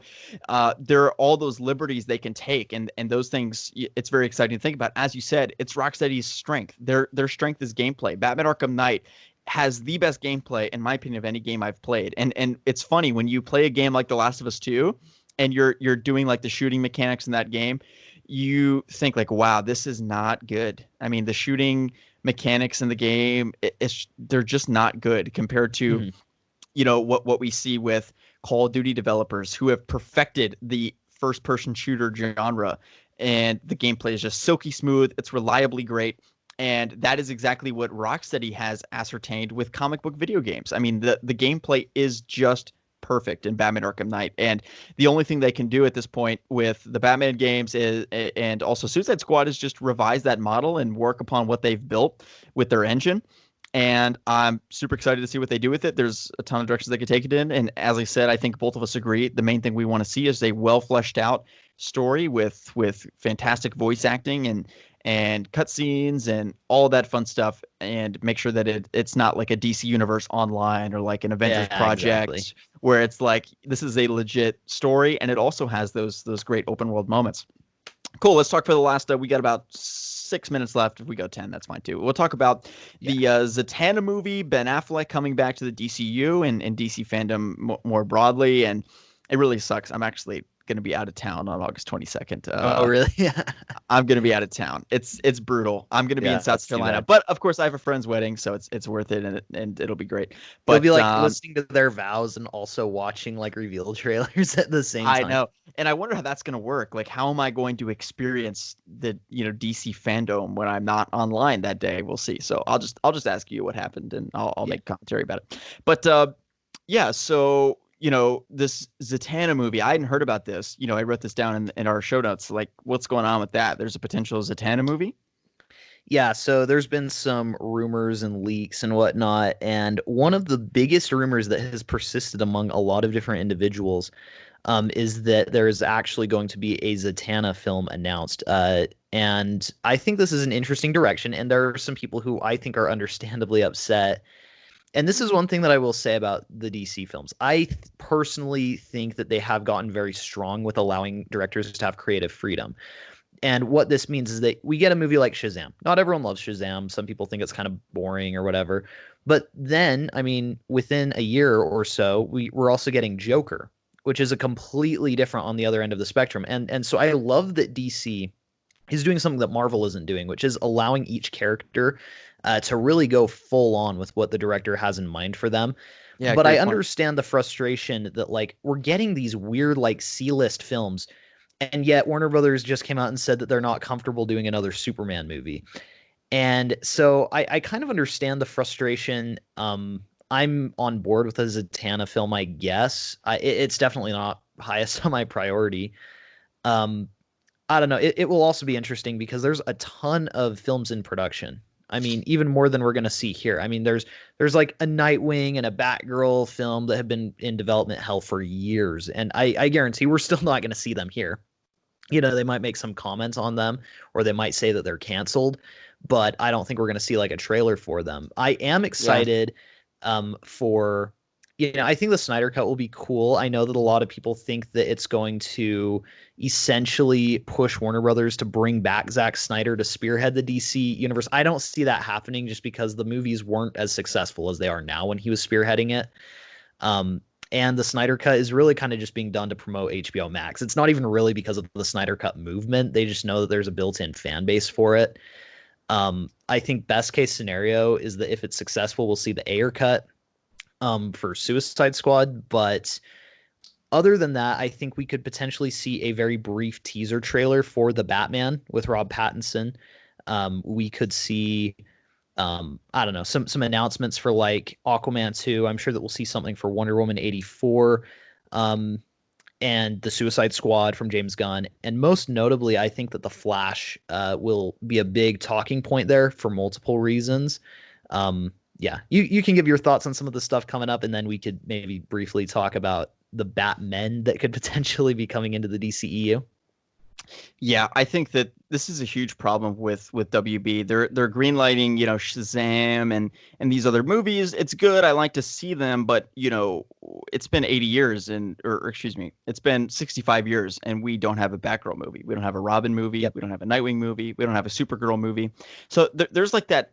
there are all those liberties they can take, and those things, it's very exciting to think about. As you said, it's Rocksteady's strength. Their strength is gameplay. Batman Arkham Knight has the best gameplay, in my opinion, of any game I've played. And it's funny when you play a game like The Last of Us 2 and you're doing like the shooting mechanics in that game, you think like, wow, this is not good. I mean, the shooting mechanics in the game, they're just not good compared to what we see with Call of Duty developers who have perfected the first person shooter genre, and the gameplay is just silky smooth. It's reliably great. And that is exactly what Rocksteady has ascertained with comic book video games. I mean, the gameplay is just perfect in Batman Arkham Knight. And the only thing they can do at this point with the Batman games and also Suicide Squad is just revise that model and work upon what they've built with their engine. And I'm super excited to see what they do with it. There's a ton of directions they could take it in. And as I said, I think both of us agree, the main thing we want to see is a well fleshed out story with fantastic voice acting and cutscenes and all that fun stuff, and make sure that it's not like a DC Universe Online or like an Avengers project where it's like, this is a legit story, and it also has those great open world moments. Cool. Let's talk for the last. We got about 6 minutes left. If we go 10, that's fine too. We'll talk about the Zatanna movie, Ben Affleck coming back to the DCU and DC fandom more broadly, and it really sucks. I'm actually going to be out of town on August 22nd. Oh, really? Yeah. I'm going to be out of town. It's brutal. I'm going to be in South Carolina, but of course I have a friend's wedding, so it's worth it, and it'll be great. But you'll be like listening to their vows and also watching like reveal trailers at the same time. I know. And I wonder how that's going to work. Like, how am I going to experience the, DC FanDome when I'm not online that day? We'll see. So I'll just ask you what happened, and I'll make commentary about it. But so this Zatanna movie, I hadn't heard about this. I wrote this down in our show notes. Like, what's going on with that? There's a potential Zatanna movie? Yeah, so there's been some rumors and leaks and whatnot, and one of the biggest rumors that has persisted among a lot of different individuals is that there is actually going to be a Zatanna film announced. And I think this is an interesting direction, and there are some people who I think are understandably upset. And this is one thing that I will say about the DC films. I personally think that they have gotten very strong with allowing directors to have creative freedom. And what this means is that we get a movie like Shazam. Not everyone loves Shazam. Some people think it's kind of boring or whatever. But then, I mean, within a year or so, we're also getting Joker, which is a completely different on the other end of the spectrum. And so I love that DC is doing something that Marvel isn't doing, which is allowing each character to really go full on with what the director has in mind for them. Yeah, but I understand the frustration that like we're getting these weird like C-list films, and yet Warner Brothers just came out and said that they're not comfortable doing another Superman movie. And so I kind of understand the frustration. I'm on board with a Zatanna film, I guess. It's definitely not highest on my priority. I don't know. It will also be interesting because there's a ton of films in production. I mean, even more than we're going to see here. I mean, there's like a Nightwing and a Batgirl film that have been in development hell for years. And I guarantee we're still not going to see them here. They might make some comments on them, or they might say that they're canceled, but I don't think we're going to see like a trailer for them. I am excited for, I think the Snyder Cut will be cool. I know that a lot of people think that it's going to essentially push Warner Brothers to bring back Zack Snyder to spearhead the DC universe. I don't see that happening just because the movies weren't as successful as they are now when he was spearheading it. And the Snyder Cut is really kind of just being done to promote HBO Max. It's not even really because of the Snyder Cut movement. They just know that there's a built-in fan base for it. I think best case scenario is that if it's successful, we'll see the Ayer cut for Suicide Squad. But other than that, I think we could potentially see a very brief teaser trailer for The Batman with Rob Pattinson. We could see, I don't know, some announcements for like Aquaman 2. I'm sure that we'll see something for Wonder Woman 84. And the Suicide Squad from James Gunn. And most notably, I think that The Flash will be a big talking point there for multiple reasons. You can give your thoughts on some of the stuff coming up, and then we could maybe briefly talk about the Batmen that could potentially be coming into the DCEU. Yeah, I think that this is a huge problem with WB. They're greenlighting, Shazam and these other movies. It's good. I like to see them, but it's been 80 years or excuse me, it's been 65 years and we don't have a Batgirl movie. We don't have a Robin movie. Yep. We don't have a Nightwing movie. We don't have a Supergirl movie. So there's like that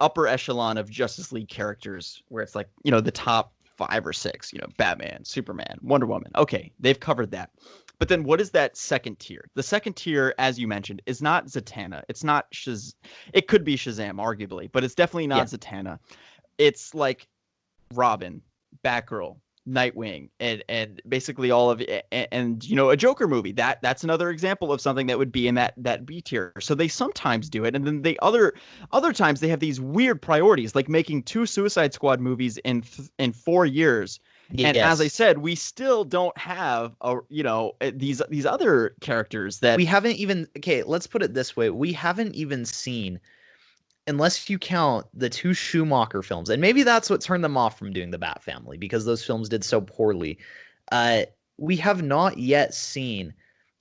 upper echelon of Justice League characters where it's like, the top 5 or 6, Batman, Superman, Wonder Woman. Okay, they've covered that. But then what is that second tier? The second tier, as you mentioned, is not Zatanna. It's not It could be Shazam, arguably, but it's definitely not Zatanna. It's like Robin, Batgirl, Nightwing, and basically all of it, and a Joker movie. That's another example of something that would be in that B tier. So they sometimes do it, and then other times they have these weird priorities, like making 2 Suicide Squad movies in 4 years. And as I said, we still don't have these other characters that we haven't even. Okay, let's put it this way: we haven't even seen, unless you count the 2 Schumacher films, and maybe that's what turned them off from doing the Bat Family because those films did so poorly. We have not yet seen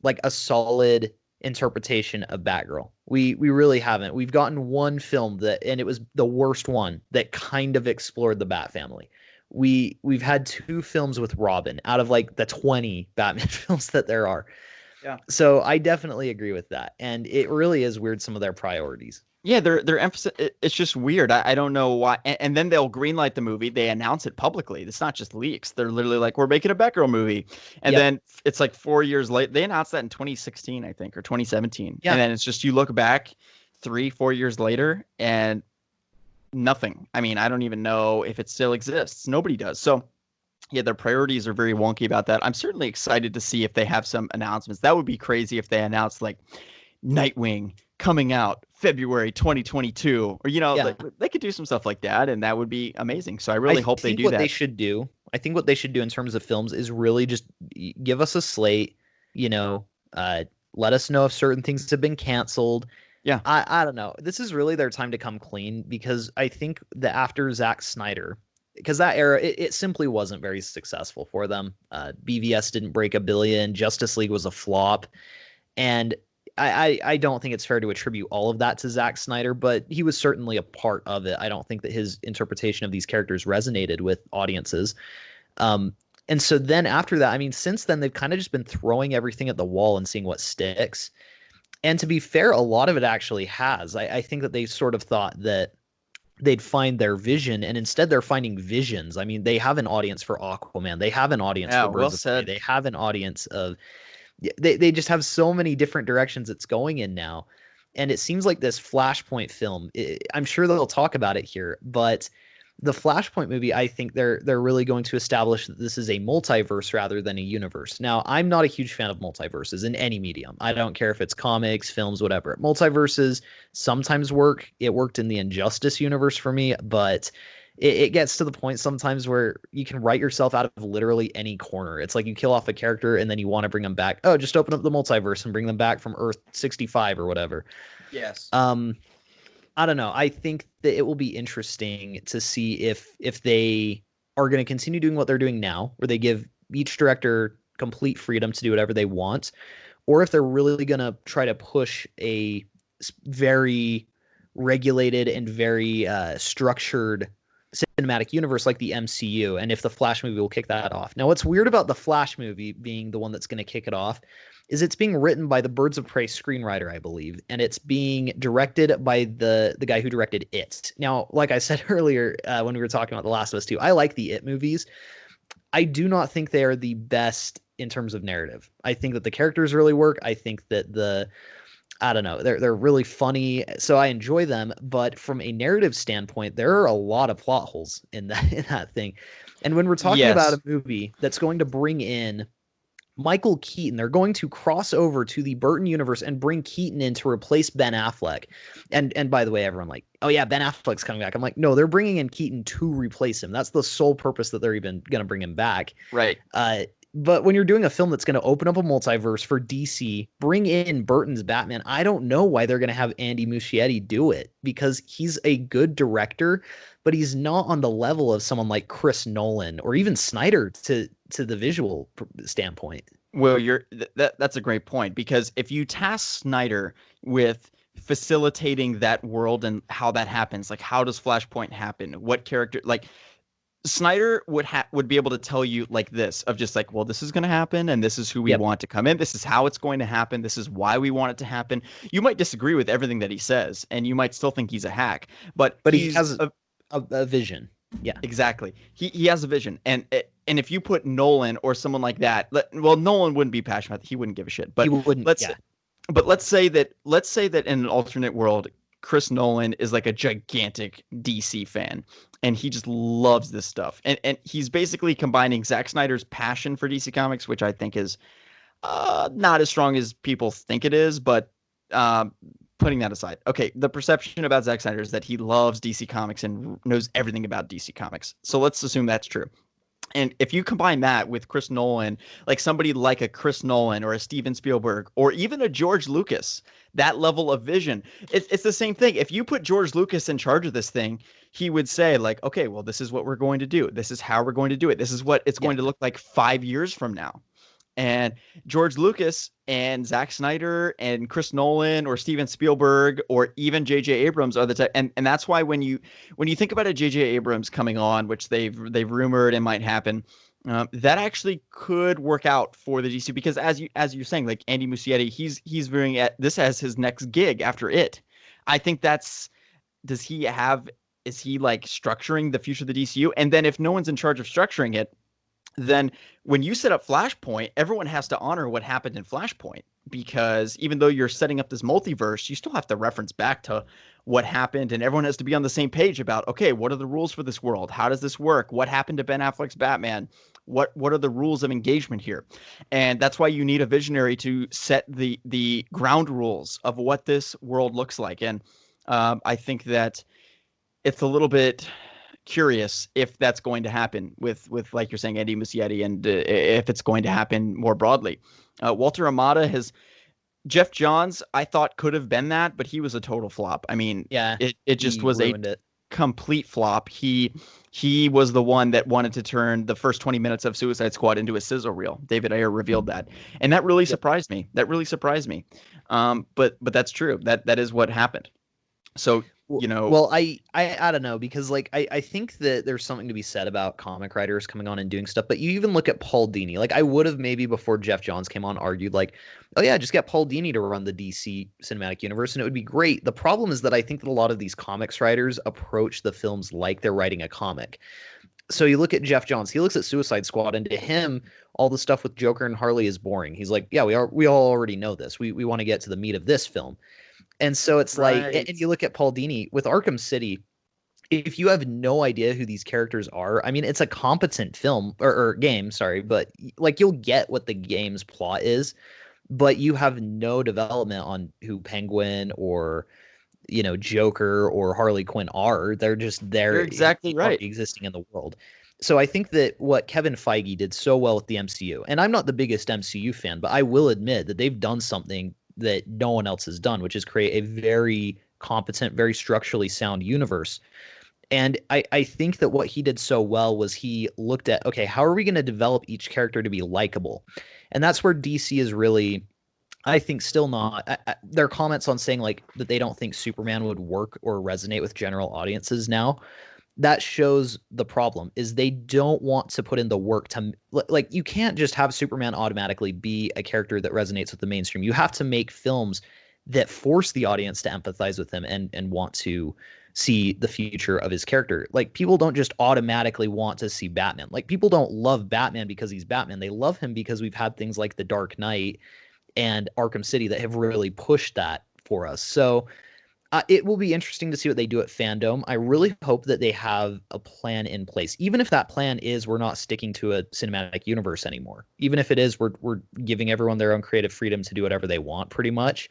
like a solid interpretation of Batgirl. We really haven't. We've gotten one film and it was the worst one that kind of explored the Bat Family. We've had 2 films with Robin out of like the 20 Batman films that there are. Yeah. So I definitely agree with that. And it really is weird, some of their priorities. Yeah, their emphasis, it's just weird. I don't know why. And then they'll greenlight the movie. They announce it publicly. It's not just leaks. They're literally like, we're making a Batgirl movie. And then it's like 4 years late. They announced that in 2016, I think, or 2017. Yeah. And then it's just, you look back 3-4 years later and nothing. I mean, I don't even know if it still exists. Nobody does. So yeah, their priorities are very wonky about that. I'm certainly excited to see if they have some announcements. That would be crazy if they announced like Nightwing coming out February 2022, or like, they could do some stuff like that, and that would be amazing. So I really hope they do that. I think what they should do in terms of films is really just give us a slate. Let us know if certain things have been canceled. Yeah, I don't know. This is really their time to come clean, because I think that after Zack Snyder, because that era, it simply wasn't very successful for them. BVS didn't break $1 billion. Justice League was a flop. And I don't think it's fair to attribute all of that to Zack Snyder, but he was certainly a part of it. I don't think that his interpretation of these characters resonated with audiences. And so then after that, I mean, since then, they've kind of just been throwing everything at the wall and seeing what sticks. And to be fair, a lot of it actually has. I think that they sort of thought that they'd find their vision, and instead they're finding visions. I mean, they have an audience for Aquaman. They have an audience for Birds of Prey. They have an audience of... They just have so many different directions it's going in now. And it seems like this Flashpoint film, I'm sure they'll talk about it here, but the Flashpoint movie, I think they're really going to establish that this is a multiverse rather than a universe. Now, I'm not a huge fan of multiverses in any medium. I don't care if it's comics, films, whatever. Multiverses sometimes work. It worked in the Injustice universe for me, but it gets to the point sometimes where you can write yourself out of literally any corner. It's like you kill off a character and then you want to bring them back. Oh, just open up the multiverse and bring them back from Earth 65 or whatever. Yes. I don't know. I think that it will be interesting to see if they are going to continue doing what they're doing now, where they give each director complete freedom to do whatever they want, or if they're really going to try to push a very regulated and very structured cinematic universe like the MCU, and if the Flash movie will kick that off. Now, what's weird about the Flash movie being the one that's going to kick it off is it's being written by the Birds of Prey screenwriter, I believe, and it's being directed by the guy who directed It. Now, like I said earlier when we were talking about The Last of Us 2, I like the It movies. I do not think they are the best in terms of narrative. I think that the characters really work. I think that I don't know, they're really funny, so I enjoy them. But from a narrative standpoint, there are a lot of plot holes in that thing. And when we're talking about a movie that's going to bring in Michael Keaton, they're going to cross over to the Burton universe and bring Keaton in to replace Ben Affleck. And by the way, everyone like, oh yeah, Ben Affleck's coming back. I'm like, no, they're bringing in Keaton to replace him. That's the sole purpose that they're even going to bring him back. Right. But when you're doing a film that's going to open up a multiverse for DC, bring in Burton's Batman, I don't know why they're going to have Andy Muschietti do it, because he's a good director, but he's not on the level of someone like Chris Nolan or even Snyder to to the visual standpoint. Well, that's a great point, because if you task Snyder with facilitating that world and how that happens, like how does Flashpoint happen? What character, like Snyder would be able to tell you like this, of just like, well, this is going to happen and this is who we Yep. want to come in. This is how it's going to happen. This is why we want it to happen. You might disagree with everything that he says and you might still think he's a hack, but He he's has a vision. Yeah. exactly. He has a vision. And if you put Nolan or someone like that, well, Nolan wouldn't be passionate. He wouldn't give a shit. He But wouldn't. let's Yeah. but let's say that in an alternate world, Chris Nolan is like a gigantic DC fan and he just loves this stuff. And he's basically combining Zack Snyder's passion for DC Comics, which I think is not as strong as people think it is, but putting that aside. Okay, the perception about Zack Snyder is that he loves DC Comics and knows everything about DC Comics. So let's assume that's true. And if you combine that with Chris Nolan, like somebody like a Chris Nolan or a Steven Spielberg or even a George Lucas, that level of vision, it's the same thing. If you put George Lucas in charge of this thing, he would say like, okay, well, this is what we're going to do. This is how we're going to do it. This is what it's going to look like 5 years from now. And George Lucas and Zack Snyder and Chris Nolan or Steven Spielberg or even J.J. Abrams are the type, and that's why when you think about a J.J. Abrams coming on, which they've rumored and might happen, that actually could work out for the DC, because as you're saying, like Andy Muschietti, he's viewing at this as his next gig after it. I think that's does he have is he like structuring the future of the DCU? And then if no one's in charge of structuring it, then when you set up Flashpoint, everyone has to honor what happened in Flashpoint, because even though you're setting up this multiverse, you still have to reference back to what happened, and everyone has to be on the same page about, okay, what are the rules for this world? How does this work? What happened to Ben Affleck's Batman? What are the rules of engagement here? And that's why you need a visionary to set the ground rules of what this world looks like. And I think that it's a little bit curious if that's going to happen with like you're saying, Andy Muschietti, and if it's going to happen more broadly. Walter Amada has Jeff Johns, I thought could have been that, but he was a total flop. I mean, Yeah. it just was a ruined it. complete flop. He was the one that wanted to turn the first 20 minutes of Suicide Squad into a sizzle reel. David Ayer revealed that, and that really surprised me. But that's true. That is what happened. So, you know, well, I don't know, because like I think that there's something to be said about comic writers coming on and doing stuff, but you even look at Paul Dini. Like I would have maybe before Jeff Johns came on argued like, oh yeah, just get Paul Dini to run the DC cinematic universe and it would be great. The problem is that I think that a lot of these comics writers approach the films like they're writing a comic. So you look at Jeff Johns, he looks at Suicide Squad, and to him, all the stuff with Joker and Harley is boring. He's like, yeah, we all already know this. We want to get to the meat of this film. And so it's like, and you look at Paul Dini with Arkham City, if you have no idea who these characters are, I mean, it's a competent film or game, sorry, but like you'll get what the game's plot is, but you have no development on who Penguin or, you know, Joker or Harley Quinn are. They're just there. You're exactly right. Existing in the world. So I think that what Kevin Feige did so well with the MCU, and I'm not the biggest MCU fan, but I will admit that they've done something that no one else has done, which is create a very competent, very structurally sound universe. And I think that what he did so well was he looked at, okay, how are we going to develop each character to be likable? And that's where DC is really, I think, still not. Their comments on saying like that they don't think Superman would work or resonate with general audiences now, that shows the problem is they don't want to put in the work to, like, you can't just have Superman automatically be a character that resonates with the mainstream. You have to make films that force the audience to empathize with him and want to see the future of his character. Like, people don't just automatically want to see Batman. Like, people don't love Batman because he's Batman. They love him because we've had things like The Dark Knight and Arkham City that have really pushed that for us. So it will be interesting to see what they do at FanDome. I really hope that they have a plan in place, even if that plan is we're not sticking to a cinematic universe anymore. Even if it is, we're giving everyone their own creative freedom to do whatever they want, pretty much.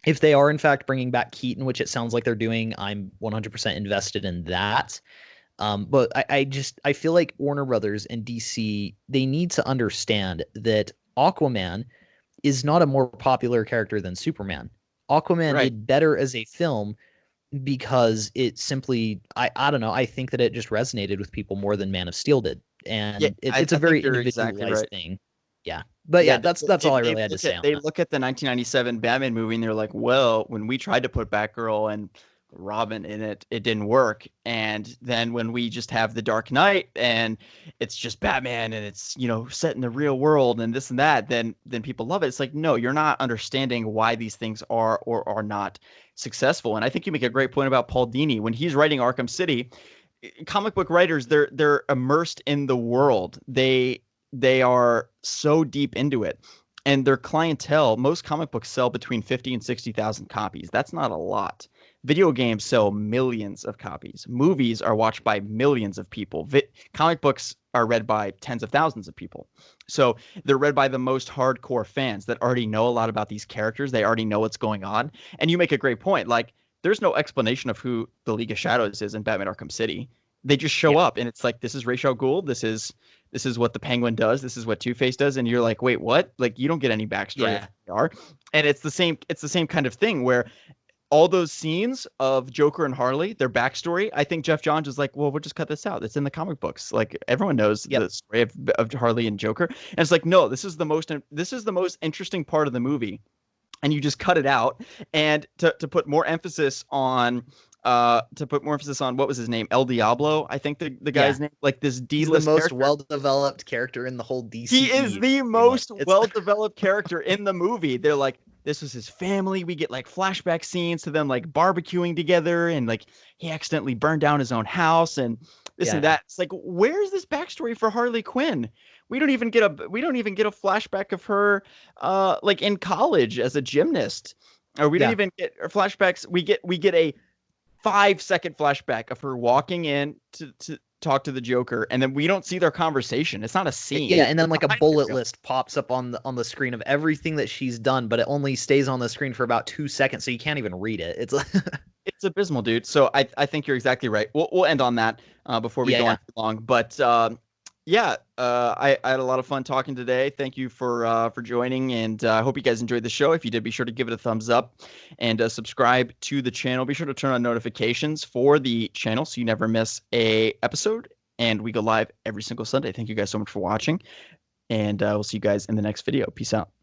If they are in fact bringing back Keaton, which it sounds like they're doing, I'm 100% invested in that. But I feel like Warner Brothers and DC, they need to understand that Aquaman is not a more popular character than Superman. Aquaman did better as a film because it simply, I don't know, I think that it just resonated with people more than Man of Steel did. and Yeah, it's I a think very you're exactly individualized right. thing. Yeah, but Yeah, yeah, that's all I really had to say on they that. look at the 1997 Batman movie and they're like, well, when we tried to put Batgirl and Robin in it, it didn't work. And then when we just have the Dark Knight and it's just Batman and it's, you know, set in the real world and this and that, then people love it. It's like, no, you're not understanding why these things are or are not successful. And I think you make a great point about Paul Dini when he's writing Arkham City. Comic book writers, they're immersed in the world. They are so deep into it, and their clientele, most comic books sell between 50 and 60,000 copies. That's not a lot. Video games sell millions of copies. Movies are watched by millions of people. Comic books are read by tens of thousands of people. So they're read by the most hardcore fans that already know a lot about these characters. They already know what's going on. And you make a great point. Like, there's no explanation of who the League of Shadows is in Batman Arkham City. They just show Yeah, up, and it's like, this is Ra's al Ghul. This is what the Penguin does. This is what Two-Face does. And you're like, wait, what? Like, you don't get any backstory of yeah, who they are. And it's the same kind of thing where all those scenes of Joker and Harley, their backstory, I think Jeff Johns is like, well, we'll just cut this out. It's in the comic books. Like, everyone knows yep, the story of Harley and Joker. And it's like, no, this is the most interesting part of the movie. And you just cut it out. And to put more emphasis on what was his name? El Diablo, I think the yeah. guy's name, like this He's the D-list most character. well-developed character in the whole He is DCE, the pretty much. most It's well-developed character in the movie. They're like, this was his family. We get like flashback scenes to them like barbecuing together, and like he accidentally burned down his own house and this and yeah, that. It's like, where's this backstory for Harley Quinn? We don't even get a flashback of her like in college as a gymnast. Or we don't yeah. even get flashbacks. We get a 5-second flashback of her walking in to talk to the Joker, and then we don't see their conversation. It's not a scene. Yeah, and They're then like a behind the bullet reel. list pops up on the screen of everything that she's done, but it only stays on the screen for about 2 seconds, so you can't even read it. It's like, It's abysmal, dude. So I think you're exactly right. We'll end on that before we go on yeah, too long. But yeah, I had a lot of fun talking today. Thank you for joining, and I hope you guys enjoyed the show. If you did, be sure to give it a thumbs up and subscribe to the channel. Be sure to turn on notifications for the channel so you never miss a episode. And we go live every single Sunday. Thank you guys so much for watching, and we'll see you guys in the next video. Peace out.